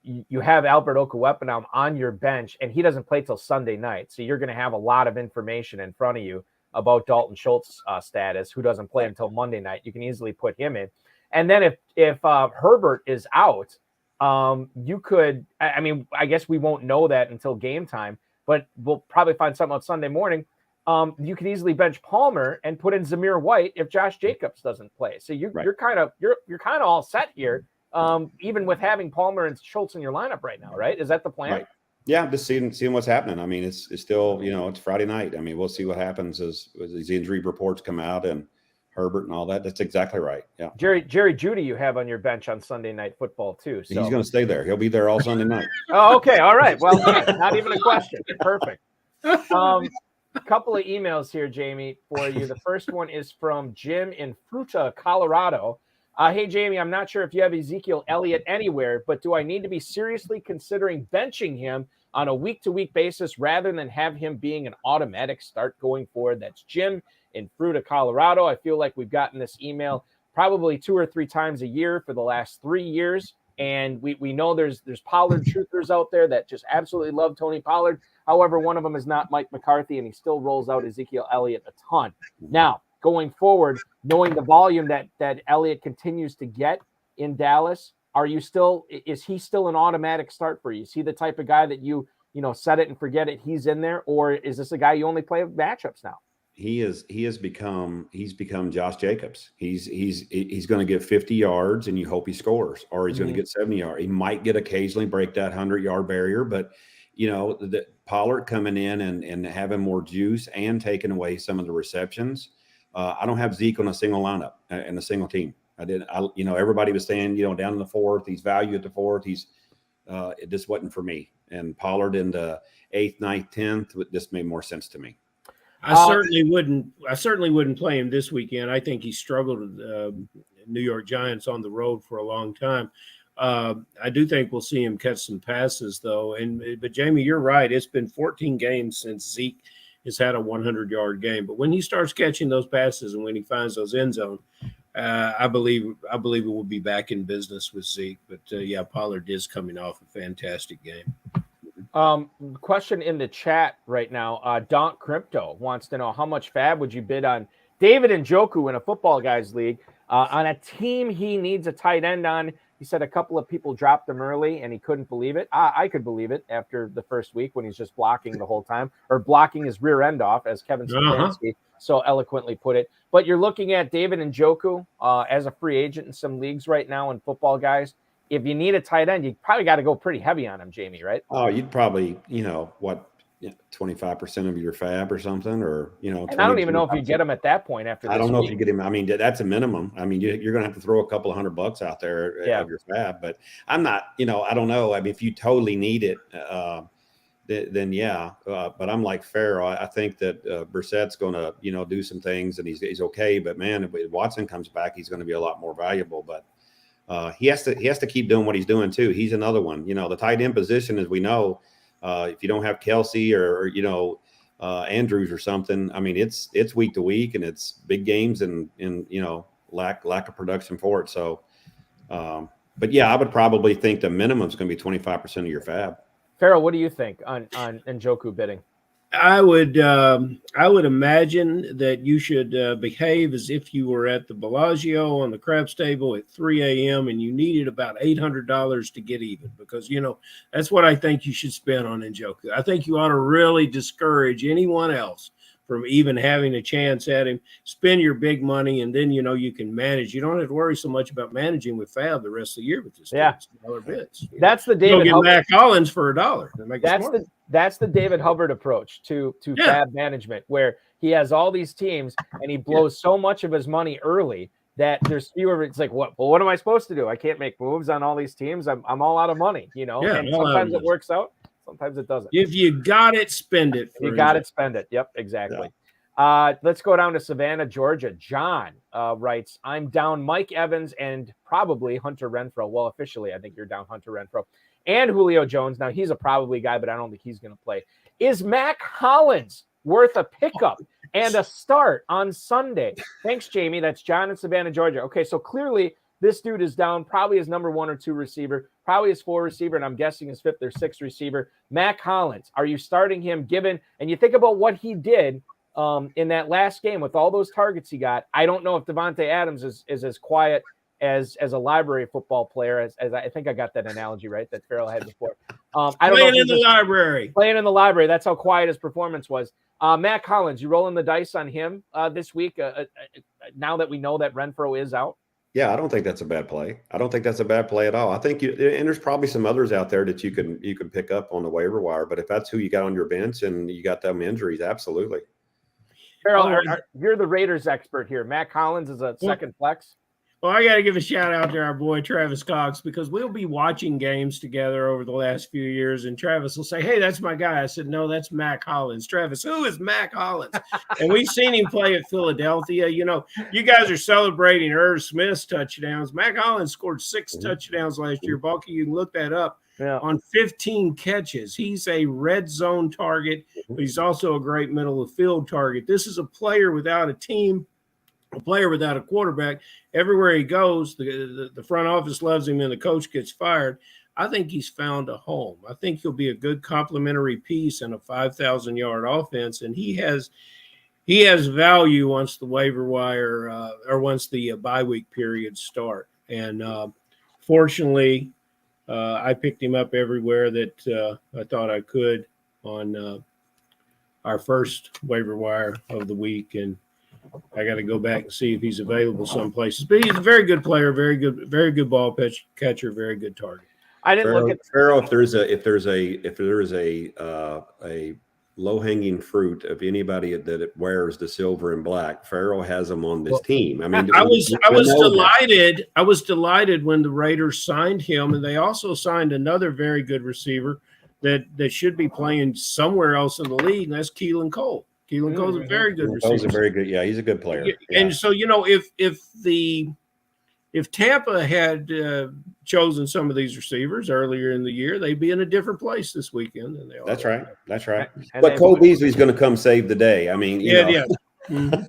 you have Albert Okwuegbunam on your bench, and he doesn't play till Sunday night. So you're going to have a lot of information in front of you about Dalton Schultz status, who doesn't play until Monday night. You can easily put him in. And then if Herbert is out, you could, I guess we won't know that until game time, but we'll probably find something on Sunday morning. You could easily bench Palmer and put in Zamir White if Josh Jacobs doesn't play. So you're kind of all set here, even with having Palmer and Schultz in your lineup right now, right? Is that the plan? Right. Yeah, I'm just seeing what's happening. I mean, it's still, it's Friday night. I mean, we'll see what happens as these injury reports come out and Herbert and all that. That's exactly right. Yeah. Jerry Jeudy you have on your bench on Sunday Night Football too. So he's going to stay there. He'll be there all Sunday night. Oh, okay. All right. Well, not even a question. Perfect. A couple of emails here, Jamey, for you. The first one is from Jim in Fruta, Colorado. Hey, Jamey, I'm not sure if you have Ezekiel Elliott anywhere, but do I need to be seriously considering benching him on a week-to-week basis rather than have him being an automatic start going forward? That's Jim in Fruta, Colorado. I feel like we've gotten this email probably 2 or 3 times a year for the last 3 years. And we know there's Pollard truthers out there that just absolutely love Tony Pollard. However, one of them is not Mike McCarthy, and he still rolls out Ezekiel Elliott a ton. Now, going forward, knowing the volume that Elliott continues to get in Dallas, is he still an automatic start for you? Is he the type of guy that you set it and forget it, he's in there? Or is this a guy you only play matchups now? he's become Josh Jacobs. He's going to get 50 yards and you hope he scores, or he's going to get 70 yards. He might occasionally break that 100-yard barrier, but the Pollard coming in and having more juice and taking away some of the receptions. I don't have Zeke on a single lineup and a single team. Everybody was saying, down in the fourth, he's value at the fourth. It just wasn't for me. And Pollard in the 8th, 9th, 10th, this made more sense to me. I certainly wouldn't play him this weekend. I think he struggled with New York Giants on the road for a long time. I do think we'll see him catch some passes, though. But Jamey, you're right. It's been 14 games since Zeke has had a 100-yard game. But when he starts catching those passes and when he finds those end zone, I believe it will be back in business with Zeke. But Pollard is coming off a fantastic game. Question in the chat right now. Donk Crypto wants to know, how much fab would you bid on David Njoku in a Football Guys league on a team he needs a tight end on? He said a couple of people dropped him early and he couldn't believe it. I could believe it after the first week when he's just blocking the whole time, or blocking his rear end off, as Kevin Stefanski so eloquently put it. But you're looking at David Njoku as a free agent in some leagues right now in Football Guys. If you need a tight end, you probably got to go pretty heavy on him, Jamey, right? Oh, you'd probably, 25% of your fab or something, or, And I don't even know if you get him at that point after this I don't know week. if you get him. I mean, that's a minimum. I mean, you're going to have to throw a couple of $100 out there of your fab, but I'm not, I don't know. I mean, if you totally need it, then yeah. But I'm like Farrell. I think that Brissett's going to, do some things and he's okay. But man, if Watson comes back, he's going to be a lot more valuable. But he has to keep doing what he's doing too. He's another one. The tight end position, as we know, if you don't have Kelsey or Andrews or something, I mean, it's week to week and it's big games and lack of production for it. So, but yeah, I would probably think the minimum is going to be 25% of your fab. Farrell, what do you think on Njoku bidding? I would imagine that you should behave as if you were at the Bellagio on the craps table at 3 a.m. and you needed about $800 to get even, because, that's what I think you should spend on Njoku. I think you ought to really discourage anyone else from even having a chance at him. Spend your big money, and then, you can manage. You don't have to worry so much about managing with fab the rest of the year with this. Yeah. $10 bids. That's the David Hubbard. Matt Collins for $1. That's the David Hubbard approach to fab management, where he has all these teams and he blows so much of his money early that there's fewer. It's like, what am I supposed to do? I can't make moves on all these teams. I'm all out of money, and sometimes it works out. Sometimes it doesn't. If you got it, spend it. You got it, spend it. Yep, exactly. Yeah. Let's go down to Savannah, Georgia. John writes, I'm down Mike Evans and probably Hunter Renfrow. Well, officially, I think you're down Hunter Renfrow and Julio Jones. Now, he's a probably guy, but I don't think he's going to play. Is Mac Hollins worth a pickup and a start on Sunday? Thanks, Jamey. That's John in Savannah, Georgia. Okay, so clearly this dude is down, probably his number 1 or 2 receiver, probably his 4 receiver, and I'm guessing his 5th or 6th receiver. Mac Hollins, are you starting him given? And you think about what he did in that last game with all those targets he got. I don't know if Devontae Adams is as quiet as a library football player, as I think I got that analogy right that Farrell had before. I don't playing know in the library. Playing in the library. That's how quiet his performance was. Mac Hollins, you rolling the dice on him this week now that we know that Renfrow is out? Yeah, I don't think that's a bad play. I don't think that's a bad play at all. I think and there's probably some others out there that you can pick up on the waiver wire. But if that's who you got on your bench and you got them injuries, absolutely. Farrell, you're the Raiders expert here. Mac Hollins is a second flex. Well, I got to give a shout out to our boy Travis Cox, because we'll be watching games together over the last few years, and Travis will say, "Hey, that's my guy." I said, "No, that's Mac Hollins." Travis, who is Mac Hollins? And we've seen him play at Philadelphia. You guys are celebrating Irv Smith's touchdowns. Mac Hollins scored 6 touchdowns last year. Balky, you can look that up. Yeah. On 15 catches. He's a red zone target, but he's also a great middle of field target. This is a player without a team, a player without a quarterback. Everywhere he goes, the front office loves him and the coach gets fired. I think he's found a home. I think he'll be a good complementary piece in a 5,000-yard offense, and he has value once the waiver wire or once the bye week periods start. And fortunately, I picked him up everywhere that I thought I could on our first waiver wire of the week, and I got to go back and see if he's available some places. But he's a very good player, very good ball catcher, very good target. I didn't look at Farrell. If there's a low-hanging fruit of anybody that wears the silver and black, Farrell has them on this team. I mean, I was delighted when the Raiders signed him, and they also signed another very good receiver that should be playing somewhere else in the league, and that's Keelan Cole. Keelan Cole's a very good receiver. Cole's a very good. Yeah, he's a good player. And so, if Tampa had chosen some of these receivers earlier in the year, they'd be in a different place this weekend than they are. That's right. That's right. And But Cole Beasley's going to come save the day. I mean, you know. Mm-hmm.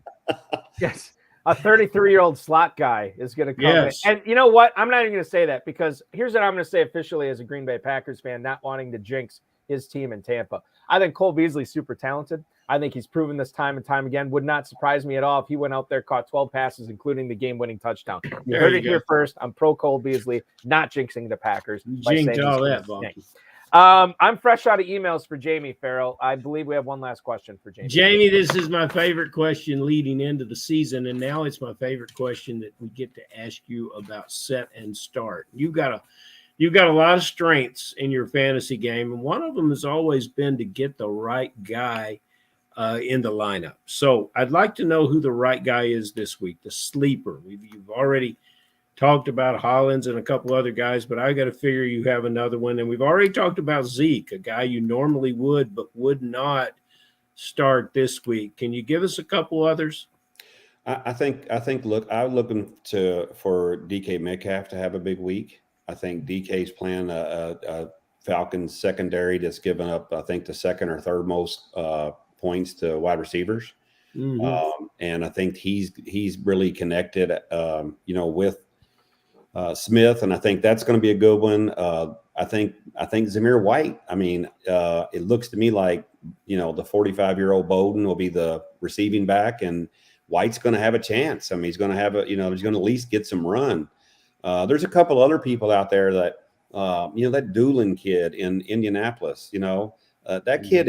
Yes. A 33-year-old slot guy is going to come in. And you know what? I'm not even going to say that, because here's what I'm going to say officially as a Green Bay Packers fan, not wanting to jinx his team in Tampa. I think Cole Beasley's super talented. I think he's proven this time and time again. Would not surprise me at all if he went out there, caught 12 passes, including the game-winning touchdown. You heard it here first. I'm pro Cole Beasley, not jinxing the Packers. Jinxed all that, Bonky. I'm fresh out of emails for Jamey, Farrell. I believe we have one last question for Jamey. Jamey, this is my favorite question leading into the season, and now it's my favorite question that we get to ask you about set and start. You've got a lot of strengths in your fantasy game, and one of them has always been to get the right guy in the lineup. So I'd like to know who the right guy is this week, the sleeper. You've already talked about Hollins and a couple other guys, but I got to figure you have another one. And we've already talked about Zeke, a guy you normally would but would not start this week. Can you give us a couple others? I think. Look, I'm looking for DK Metcalf to have a big week. I think DK's playing a Falcons secondary that's given up, I think, the second or third most points to wide receivers. Mm-hmm. And I think he's really connected, with Smith, and I think that's going to be a good one. I think Zamir White. I mean, it looks to me like the 45-year-old Bowden will be the receiving back, and White's going to have a chance. I mean, he's going to have he's going to at least get some run. There's a couple other people out there that that Doolin kid in Indianapolis. That kid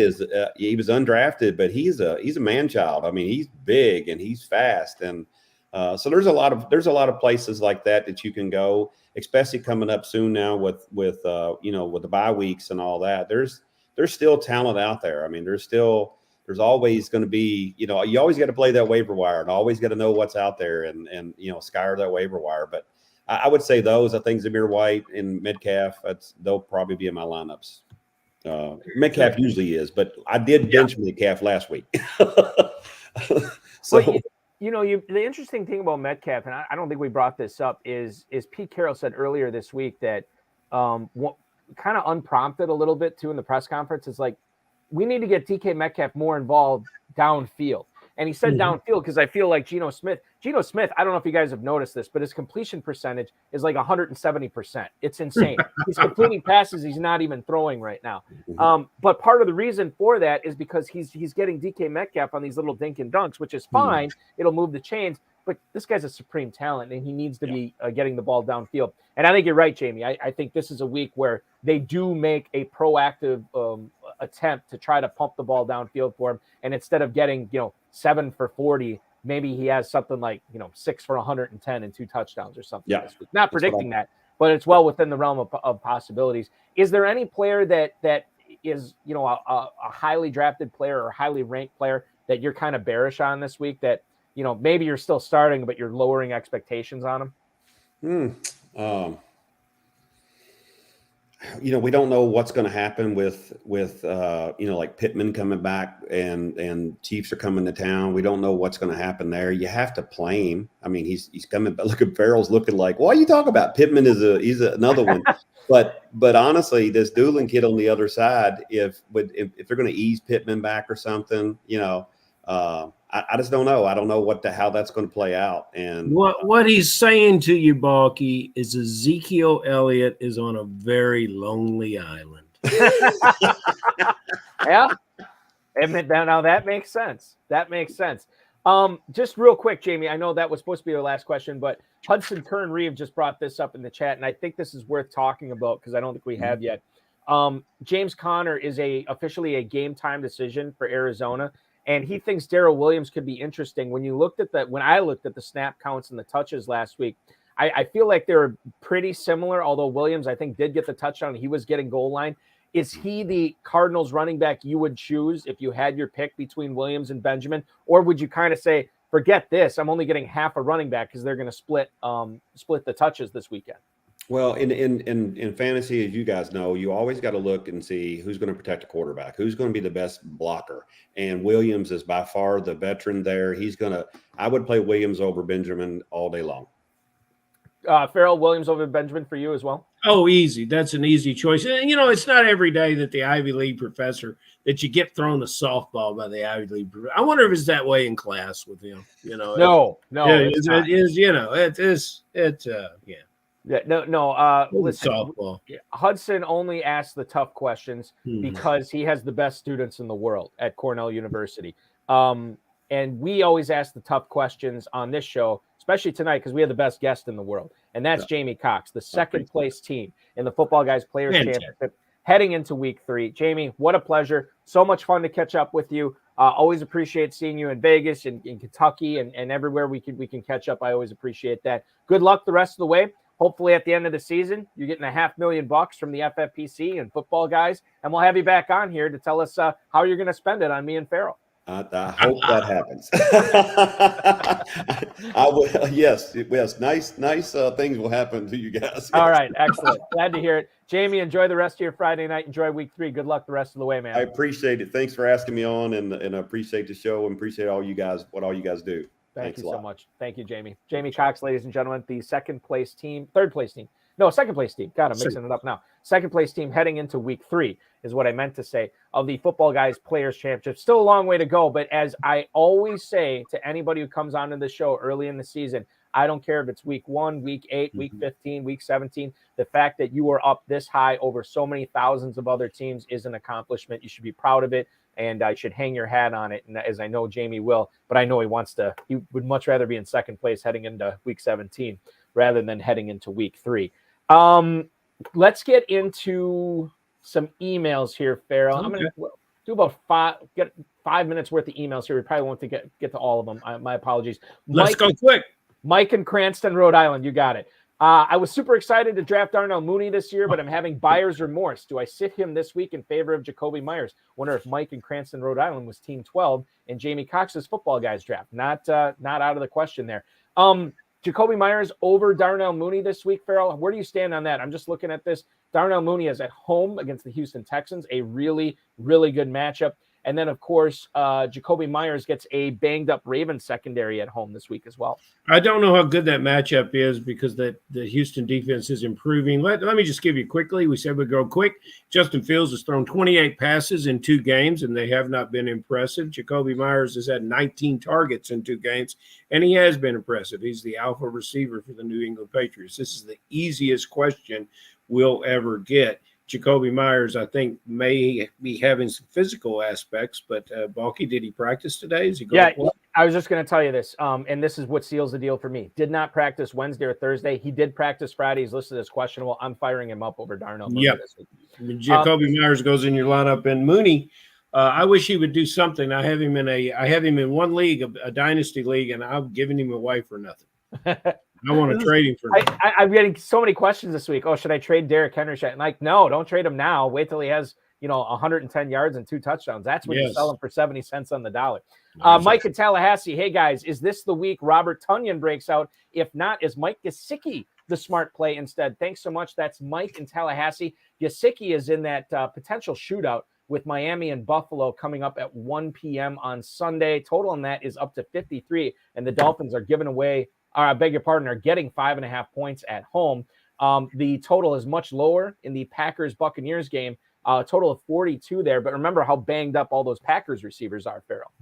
he was undrafted, but he's a man child. I mean, he's big and he's fast, and so there's a lot of places like that you can go, especially coming up soon now with the bye weeks and all that. There's still talent out there. I mean, there's always going to be, you always got to play that waiver wire and always got to know what's out there and scour that waiver wire. But I would say those. I think Zamir White and Metcalf, they'll probably be in my lineups. Metcalf usually is, but I did bench Metcalf last week. So. Well, the interesting thing about Metcalf, and I don't think we brought this up, is Pete Carroll said earlier this week that kind of unprompted a little bit too in the press conference, is like, we need to get DK Metcalf more involved downfield. And he said downfield because I feel like Geno Smith, I don't know if you guys have noticed this, but his completion percentage is like 170%. It's insane. He's completing passes he's not even throwing right now. But part of the reason for that is because he's getting DK Metcalf on these little dink and dunks, which is fine. It'll move the chains. But this guy's a supreme talent, and he needs to be getting the ball downfield. And I think you're right, Jamey. I think this is a week where they do make a proactive attempt to try to pump the ball downfield for him. And instead of getting, 7 for 40, maybe he has something like, 6 for 110 and 2 touchdowns or something this week. Not predicting that, but it's well within the realm of possibilities. Is there any player that is, a highly drafted player or highly ranked player that you're kind of bearish on this week that, maybe you're still starting, but you're lowering expectations on him? We don't know what's going to happen with like Pittman coming back and Chiefs are coming to town. We don't know what's going to happen there. You have to play him. I mean, he's coming, but look at Farrell's looking like, what are you talking about? Pittman he's another one. But honestly, this Doolin kid on the other side, if they're going to ease Pittman back or something, I just don't know. I don't know how that's going to play out. And what he's saying to you, Balky, is Ezekiel Elliott is on a very lonely island. Yeah. Now that makes sense. Just real quick, Jamey, I know that was supposed to be your last question, but Hudson Kern-Reeve just brought this up in the chat, and I think this is worth talking about because I don't think we have yet. James Conner is officially a game time decision for Arizona, and he thinks Darrell Williams could be interesting. When I looked at the snap counts and the touches last week, I feel like they're pretty similar, although Williams, I think, did get the touchdown. He was getting goal line. Is he the Cardinals running back you would choose if you had your pick between Williams and Benjamin? Or would you kind of say, forget this, I'm only getting half a running back because they're going to split the touches this weekend? Well, in fantasy, as you guys know, you always got to look and see who's going to protect a quarterback, who's going to be the best blocker. And Williams is by far the veteran there. I would play Williams over Benjamin all day long. Farrell, Williams over Benjamin for you as well? Oh, easy. That's an easy choice. And, it's not every day that the Ivy League professor that you get thrown a softball by the Ivy League. I wonder if it's that way in class with him. No, it is. Yeah, no. Listen, softball. Hudson only asks the tough questions because he has the best students in the world at Cornell University. And we always ask the tough questions on this show, especially tonight, because we have the best guest in the world, and that's Jamey Cox, the second place team in the Football Guys Players Championship, heading into week 3. Jamey, what a pleasure. So much fun to catch up with you. Always appreciate seeing you in Vegas and in Kentucky and everywhere we can catch up. I always appreciate that. Good luck the rest of the way. Hopefully at the end of the season, you're getting $500,000 from the FFPC and Football Guys, and we'll have you back on here to tell us how you're going to spend it on me and Farrell. I hope that happens. I will. Yes. Nice things will happen to you guys. All right. Excellent. Glad to hear it. Jamey, enjoy the rest of your Friday night. Enjoy week 3. Good luck the rest of the way, man. I appreciate it. Thanks for asking me on, and I appreciate the show and appreciate what all you guys do. Thank Thanks you so much. Thank you, Jamey. Jamey Cox, ladies and gentlemen, the second place team. God, I'm mixing it up now. Second place team heading into week 3 is what I meant to say of the Football Guys Players Championship. Still a long way to go, but as I always say to anybody who comes onto the show early in the season, I don't care if it's week 1, week 8, week 15, week 17. The fact that you are up this high over so many thousands of other teams is an accomplishment. You should be proud of it, and I should hang your hat on it, and as I know Jamey will, but I know he would much rather be in second place heading into week 17 rather than heading into week 3. Let's get into some emails here, Farrell. Okay. I'm going to do about 5 minutes worth of emails here. We probably won't get to all of them. My apologies. Let's go quick. Mike in Cranston, Rhode Island. You got it. I was super excited to draft Darnell Mooney this year, but I'm having buyer's remorse. Do I sit him this week in favor of Jacoby Myers? Wonder if Mike in Cranston, Rhode Island was team 12 in Jamey Cox's Football Guys draft. Not out of the question there. Jacoby Myers over Darnell Mooney this week, Farrell. Where do you stand on that? I'm just looking at this. Darnell Mooney is at home against the Houston Texans, a really, really good matchup. And then, of course, Jacoby Myers gets a banged-up Ravens secondary at home this week as well. I don't know how good that matchup is because the Houston defense is improving. Let me just give you quickly. We said we'd go quick. Justin Fields has thrown 28 passes in 2 games, and they have not been impressive. Jacoby Myers has had 19 targets in 2 games, and he has been impressive. He's the alpha receiver for the New England Patriots. This is the easiest question we'll ever get. Jacoby Myers, I think, may be having some physical aspects, but Balky, did he practice today? Is he going to play? I was just going to tell you this, and this is what seals the deal for me. Did not practice Wednesday or Thursday. He did practice Friday. He's listed as questionable. I'm firing him up over Darnell Mooney this week. Jacoby Myers goes in your lineup, and Mooney, I wish he would do something. I have him in one league, a dynasty league, and I'm giving him away for nothing. I want to trade him for nothing. I'm getting so many questions this week. Oh, should I trade Derrick Henry? Like, no, don't trade him now. Wait till he has 110 yards and 2 touchdowns. That's when you sell him for 70 cents on the dollar. Mike in Tallahassee. Hey, guys, is this the week Robert Tonyan breaks out? If not, is Mike Gesicki the smart play instead? Thanks so much. That's Mike in Tallahassee. Gesicki is in that potential shootout with Miami and Buffalo coming up at 1 p.m. on Sunday. Total on that is up to 53, and the Dolphins are giving away – I beg your pardon, are getting 5.5 points at home. The total is much lower in the Packers-Buccaneers game, a total of 42 there. But remember how banged up all those Packers receivers are, Farrell.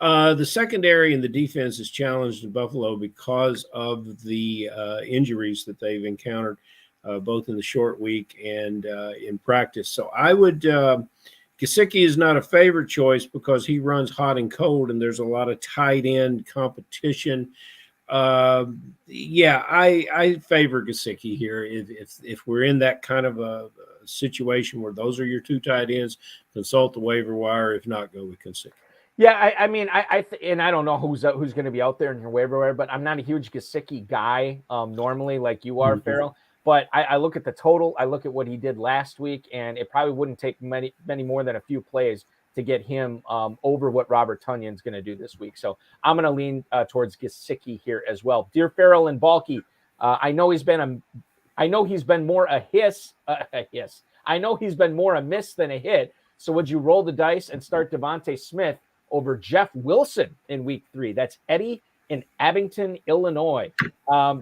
The secondary and the defense is challenged in Buffalo because of the injuries that they've encountered, both in the short week and in practice. So I would Gesicki is not a favorite choice because he runs hot and cold, and there's a lot of tight end competition. I favor Gesicki here if we're in that kind of a situation where those are your two tight ends, consult the waiver wire. If not, go with Gesicki. Yeah, I mean, and I don't know who's going to be out there in your waiver wire, but I'm not a huge Gesicki guy normally, like you are, Farrell. But I look at the total, I look at what he did last week, and it probably wouldn't take many more than a few plays to get him over what Robert Tunyon's going to do this week. So I'm going to lean towards Gesicki here as well. Dear Farrell and Balky, I know he's been more a miss than a hit. So would you roll the dice and start Devontae Smith over Jeff Wilson in week 3? That's Eddie in Abington, Illinois.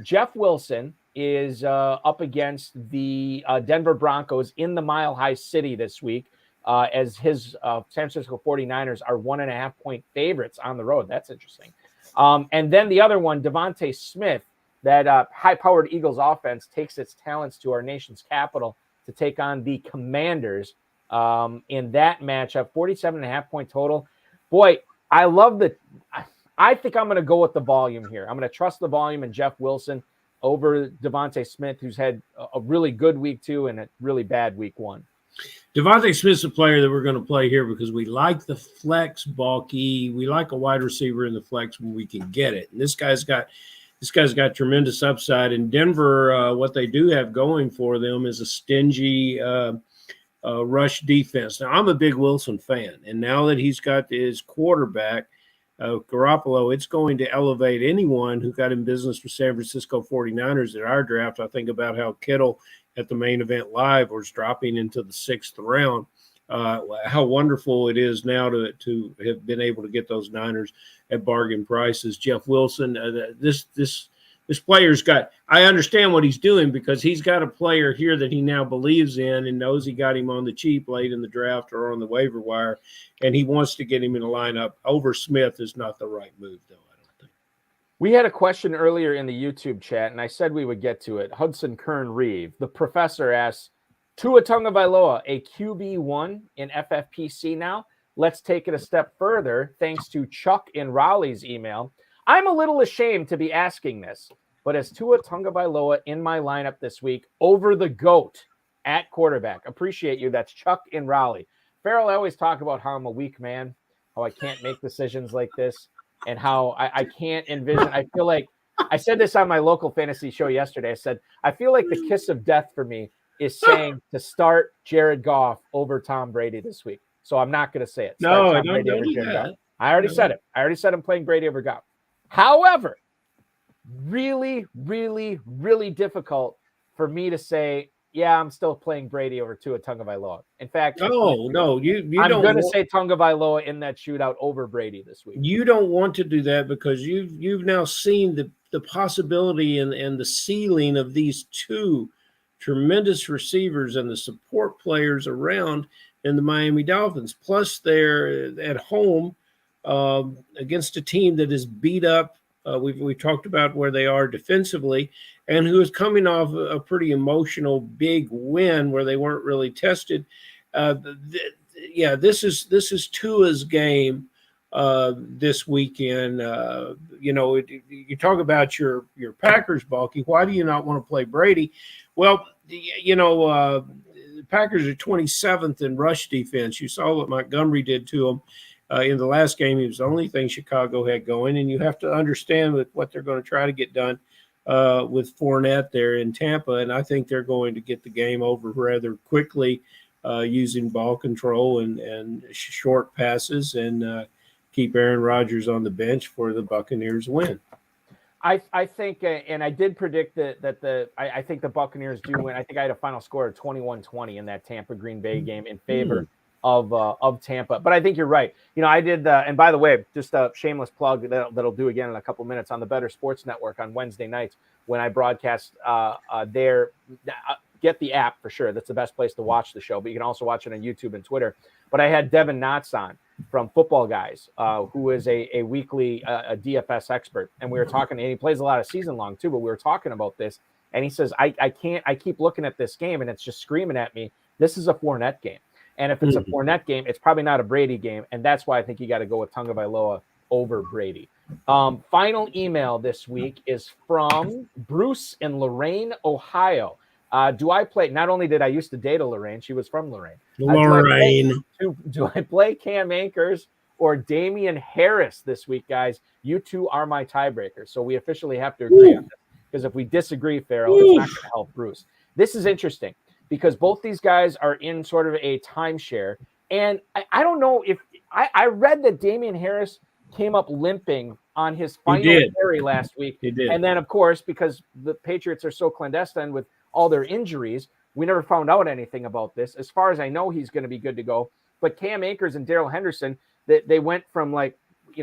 Jeff Wilson is up against the Denver Broncos in the Mile High City this week, as his San Francisco 49ers are 1.5-point favorites on the road. That's interesting. And then the other one, Devontae Smith, that high-powered Eagles offense takes its talents to our nation's capital to take on the Commanders in that matchup. 47.5-point total. Boy, I think I'm going to go with the volume here. I'm going to trust the volume in Jeff Wilson over Devontae Smith, who's had a really good week 2 and a really bad week 1. Devontae Smith's a player that we're going to play here because we like the flex, Balky. We like a wide receiver in the flex when we can get it. And this guy's got tremendous upside. In Denver, what they do have going for them is a stingy rush defense. Now, I'm a big Wilson fan, and now that he's got his quarterback, Garoppolo, it's going to elevate anyone who got in business with San Francisco 49ers at our draft. I think about how Kittle at the Main Event Live was dropping into the 6th round. How wonderful it is now to have been able to get those Niners at bargain prices. Jeff Wilson, this player's got – I understand what he's doing because he's got a player here that he now believes in and knows he got him on the cheap late in the draft or on the waiver wire, and he wants to get him in the lineup. Over Smith is not the right move, though, I don't think. We had a question earlier in the YouTube chat, and I said we would get to it. Hudson Kern-Reeve, the professor, asks, Tua Tagovailoa, a QB1 in FFPC now? Let's take it a step further, thanks to Chuck in Raleigh's email. I'm a little ashamed to be asking this, but as Tua Tagovailoa in my lineup this week over the GOAT at quarterback. Appreciate you. That's Chuck in Raleigh. Farrell, I always talk about how I'm a weak man, how I can't make decisions like this, and how I can't envision. I feel like I said this on my local fantasy show yesterday. I said, I feel like the kiss of death for me is saying to start Jared Goff over Tom Brady this week. So I'm not going to say it. No, Tom don't Brady do that. I already said it. I already said I'm playing Brady over Goff. However, really, really, really difficult for me to say, yeah, I'm still playing Brady over Tua Tagovailoa. In fact, you I'm don't going to say Tagovailoa in that shootout over Brady this week. You don't want to do that because you've now seen the possibility and the ceiling of these two tremendous receivers and the support players around in the Miami Dolphins. Plus, they're at home against a team that is beat up. We've talked about where they are defensively and who is coming off a pretty emotional big win where they weren't really tested. This is Tua's game this weekend. You talk about your Packers, Balky. Why do you not want to play Brady? Well, the Packers are 27th in rush defense. You saw what Montgomery did to them. In the last game, he was the only thing Chicago had going, and you have to understand what they're going to try to get done with Fournette there in Tampa, and I think they're going to get the game over rather quickly using ball control and short passes and keep Aaron Rodgers on the bench for the Buccaneers win. I think, and I did predict I think the Buccaneers do win. I think I had a final score of 21-20 in that Tampa-Green Bay game in favor of Tampa. But I think you're right. I did, and by the way, just a shameless plug that'll do again in a couple minutes on the Better Sports Network on Wednesday nights when I broadcast there. Get the app for sure. That's the best place to watch the show, but you can also watch it on YouTube and Twitter. But I had Devin Knotts on from Footballguys, who is a weekly a DFS expert. And we were talking, and he plays a lot of season long too, but we were talking about this. And he says, I keep looking at this game and it's just screaming at me. This is a Fournette game. And if it's a Fournette game, it's probably not a Brady game. And that's why I think you got to go with Tagovailoa over Brady. Final email this week is from Bruce in Lorain, Ohio. Do I play? Not only did I used to date a Lorraine, she was from Lorraine. Lorraine. Do I play Cam Akers or Damian Harris this week, guys? You two are my tiebreakers. So we officially have to agree on this, because if we disagree, Farrell, it's not going to help Bruce. This is interesting because both these guys are in sort of a timeshare. And I don't know if I read that Damian Harris came up limping on his final carry last week. He did. And then, of course, because the Patriots are so clandestine with all their injuries, we never found out anything about this. As far as I know, he's going to be good to go. But Cam Akers and Darrell Henderson, they went from like,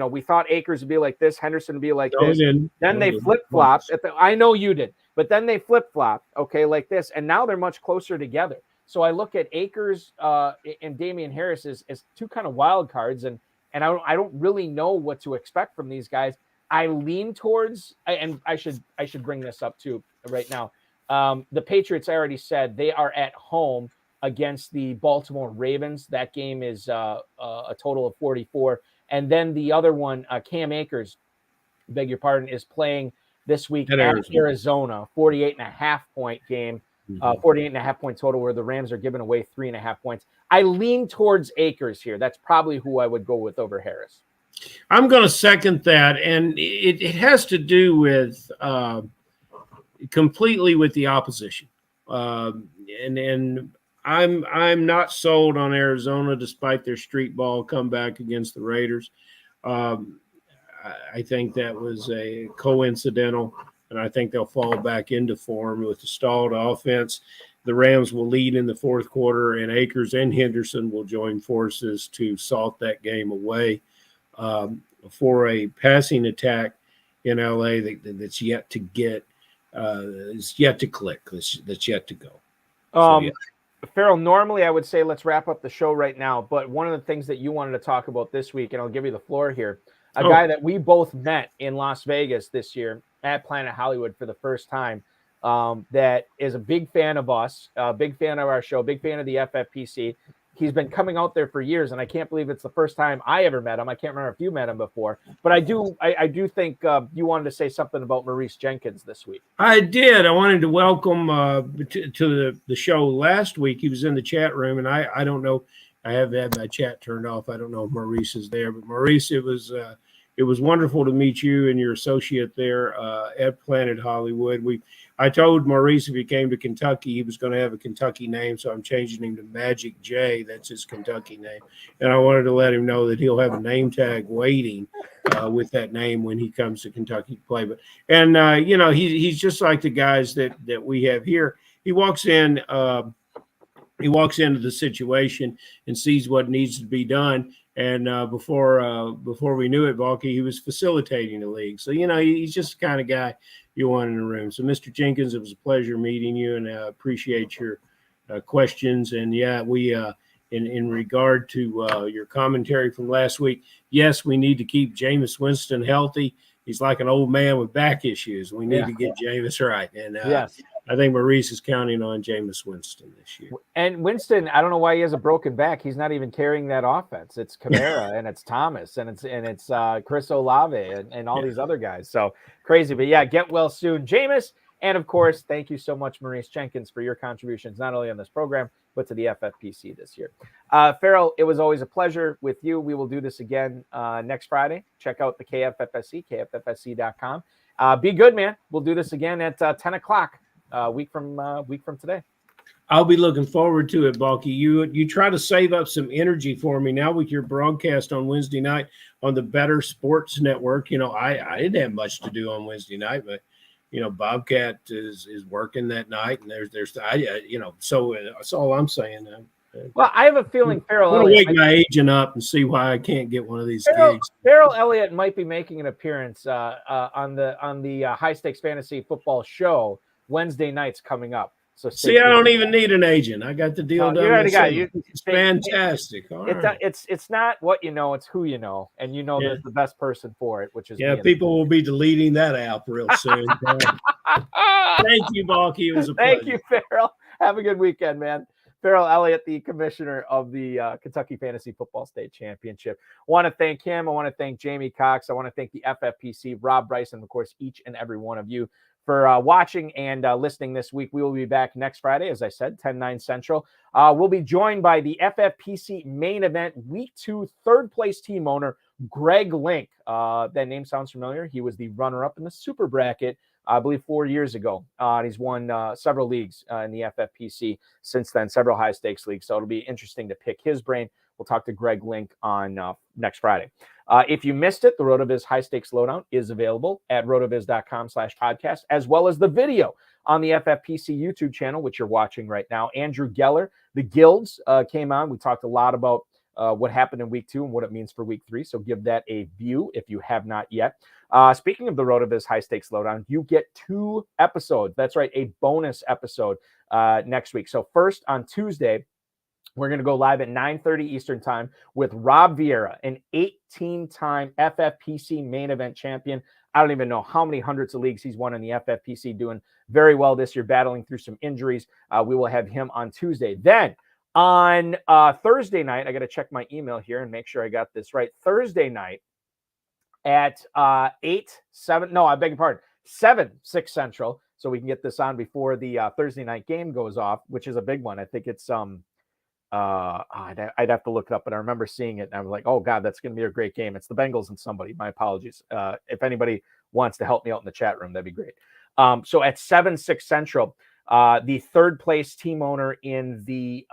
we thought Akers would be like this, Henderson would be like this. Then they flip-flopped. I know you did. But then they flip-flopped, okay, like this. And now they're much closer together. So I look at Akers and Damian Harris as two kind of wild cards. And I don't really know what to expect from these guys. I lean towards, and I should bring this up too right now. The Patriots, I already said, they are at home against the Baltimore Ravens. That game is a total of 44. And then the other one, Cam Akers, beg your pardon, is playing this week at Arizona, 48.5-point game, 48.5-point total, where the Rams are giving away 3.5 points. I lean towards Akers here. That's probably who I would go with over Harris. I'm going to second that, and it has to do with completely with the opposition, and I'm not sold on Arizona despite their street ball comeback against the Raiders. I think that was a coincidental, and I think they'll fall back into form with the stalled offense. The Rams will lead in the fourth quarter, and Akers and Henderson will join forces to salt that game away for a passing attack in LA that's yet to get, is yet to click, that's yet to go. Farrell, normally I would say let's wrap up the show right now, but one of the things that you wanted to talk about this week, and I'll give you the floor here, a guy that we both met in Las Vegas this year at Planet Hollywood for the first time, that is a big fan of us, a big fan of our show, big fan of the FFPC. He's been coming out there for years, and I can't believe it's the first time I ever met him. I can't remember if you met him before, but I do think you wanted to say something about Maurice Jenkins this week. I did. I wanted to welcome to the show last week. He was in the chat room, and I don't know. I have had my chat turned off. I don't know if Maurice is there, but Maurice, it was wonderful to meet you and your associate there at Planet Hollywood. I told Maurice if he came to Kentucky, he was going to have a Kentucky name, so I'm changing him to Magic J. That's his Kentucky name. And I wanted to let him know that he'll have a name tag waiting with that name when he comes to Kentucky to play. He's just like the guys that we have here. He walks into the situation and sees what needs to be done. And before we knew it, Balky, he was facilitating the league. So, he's just the kind of guy you want in the room. So, Mr. Jenkins, it was a pleasure meeting you, and I appreciate your questions. And, we in regard to your commentary from last week, yes, we need to keep Jameis Winston healthy. He's like an old man with back issues. We need to get Jameis right. And yes. I think Maurice is counting on Jameis Winston this year. And Winston, I don't know why he has a broken back. He's not even carrying that offense. It's Kamara and it's Thomas and it's Chris Olave and all these other guys. So crazy. But get well soon, Jameis. And of course, thank you so much, Maurice Jenkins, for your contributions, not only on this program, but to the FFPC this year. Farrell, it was always a pleasure with you. We will do this again next Friday. Check out the KFFSC, kffsc.com. Be good, man. We'll do this again at 10 o'clock. Week from today. I'll be looking forward to it, Balky. You try to save up some energy for me now with your broadcast on Wednesday night on the Better Sports Network. I didn't have much to do on Wednesday night, but Bobcat is working that night, and so that's all I'm saying. Well, I have a feeling Farrell I'm going to wake my agent up and see why I can't get one of these gigs. Farrell Elliott might be making an appearance on the High Stakes Fantasy Football Show Wednesday nights coming up. So see, I don't even need an agent. I got the deal done. You already got it. It's fantastic. It's not what you know, it's who you know, and there's the best person for it, which is people will be deleting that app real soon. Thank you, Balky. It was a pleasure. Thank you, Farrell. Have a good weekend, man. Farrell Elliott, the commissioner of the Kentucky Fantasy Football State Championship. I want to thank him. I want to thank Jamey Cox. I want to thank the FFPC, Rob Bryson, and of course, each and every one of you for watching and listening this week. We will be back next Friday, as I said, 10/9 Central. We'll be joined by the FFPC main event, Week 2, third-place team owner, Greg Link. That name sounds familiar. He was the runner-up in the Super Bracket, I believe, 4 years ago. He's won several leagues in the FFPC since then, several high-stakes leagues. So it'll be interesting to pick his brain. We'll talk to Greg Link on next Friday. If you missed it, the RotoViz High Stakes Lowdown is available at rotoviz.com/podcast, as well as the video on the FFPC YouTube channel, which you're watching right now. Andrew Geller, the Guilds, came on. We talked a lot about what happened in Week 2 and what it means for Week 3. So give that a view if you have not yet. Speaking of the RotoViz High Stakes Lowdown, you get 2 episodes. That's right, a bonus episode next week. So first on Tuesday, we're going to go live at 9:30 Eastern time with Rob Vieira, an 18-time FFPC main event champion. I don't even know how many hundreds of leagues he's won in the FFPC, doing very well this year, battling through some injuries. We will have him on Tuesday. Then on Thursday night, I got to check my email here and make sure I got this right. Thursday night at 7, 6 Central, so we can get this on before the Thursday night game goes off, which is a big one. I think it's I'd have to look it up, but I remember seeing it and I was like, oh God, that's going to be a great game. It's the Bengals and somebody. My apologies. If anybody wants to help me out in the chat room, that'd be great. So at 7, 6 Central, the third place team owner in the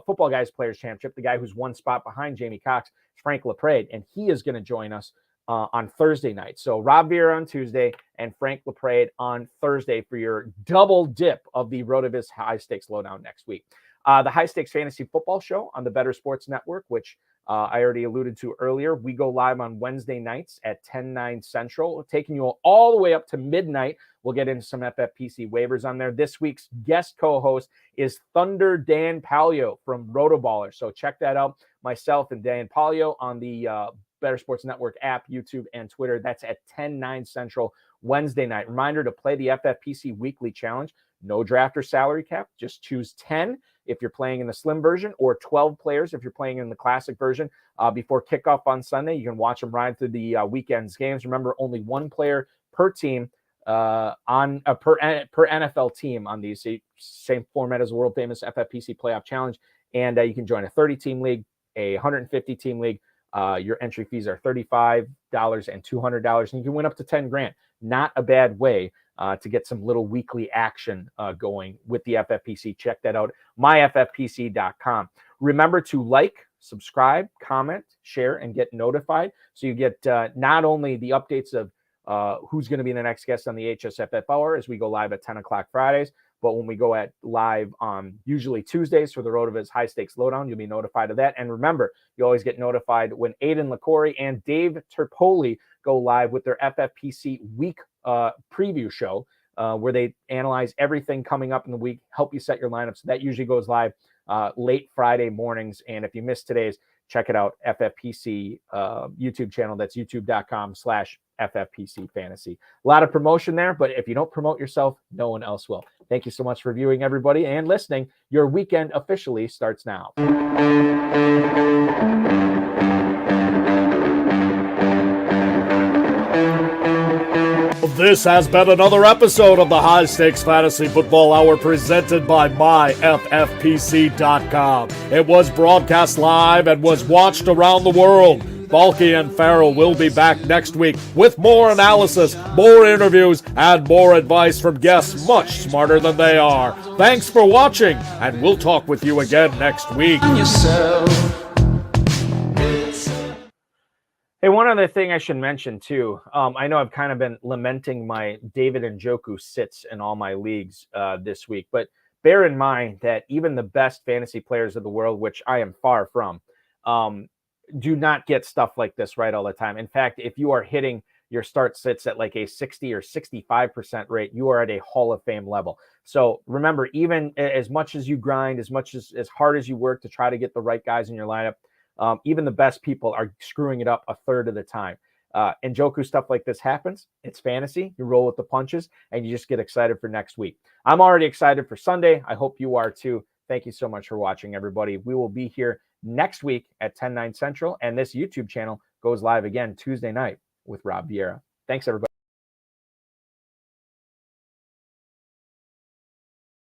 Football Guys Players Championship, the guy who's one spot behind Jamie Cox, Frank LaPrade, and he is going to join us on Thursday night. So Rob Vieira on Tuesday and Frank LaPrade on Thursday for your double dip of the RotoViz High Stakes Lowdown next week. The High Stakes Fantasy Football Show on the Better Sports Network, which I already alluded to earlier. We go live on Wednesday nights at 10/9 Central, taking you all the way up to midnight. We'll get into some FFPC waivers on there. This week's guest co-host is Thunder Dan Palio from Rotoballer. So check that out. Myself and Dan Palio on the Better Sports Network app, YouTube, and Twitter. That's at 10/9 Central Wednesday night. Reminder to play the FFPC Weekly Challenge. No draft or salary cap. Just choose 10 if you're playing in the slim version, or 12 players if you're playing in the classic version. Before kickoff on Sunday, you can watch them ride through the weekend's games. Remember, only one player per team per NFL team on these. Same format as the world famous FFPC Playoff Challenge. And you can join a 30-team league, a 150-team league. Your entry fees are $35 and $200, and you can win up to 10 grand. Not a bad way to get some little weekly action going with the FFPC. Check that out, myffpc.com. Remember to like, subscribe, comment, share, and get notified so you get not only the updates of who's going to be the next guest on the HSFF hour as we go live at 10 o'clock Fridays, but when we go at live on usually Tuesdays for the RotoViz High Stakes Lowdown, you'll be notified of that. And remember, you always get notified when Aiden LaCorey and Dave Terpoli go live with their FFPC week preview show, where they analyze everything coming up in the week, help you set your lineup. So that usually goes live late Friday mornings. And if you missed today's, check it out, FFPC YouTube channel. That's youtube.com/FFPC Fantasy. A lot of promotion there, but if you don't promote yourself, no one else will. Thank you so much for viewing, everybody, and listening. Your weekend officially starts now. This has been another episode of the High Stakes Fantasy Football Hour presented by myffpc.com. It was broadcast live and was watched around the world. Balky and Farrell will be back next week with more analysis, more interviews, and more advice from guests much smarter than they are. Thanks for watching, and we'll talk with you again next week. Hey, one other thing I should mention too. I know I've kind of been lamenting my David Njoku sits in all my leagues this week, but bear in mind that even the best fantasy players of the world, which I am far from, do not get stuff like this right all the time. In fact, if you are hitting your start sits at like a 60 or 65% rate, you are at a Hall of Fame level. So remember, even as much as you grind, as much as hard as you work to try to get the right guys in your lineup, even the best people are screwing it up a third of the time. Njoku stuff like this happens. It's fantasy. You roll with the punches, and you just get excited for next week. I'm already excited for Sunday. I hope you are too. Thank you so much for watching, everybody. We will be here next week at 10/9 Central, and this YouTube channel goes live again Tuesday night with Rob Vieira. Thanks, everybody.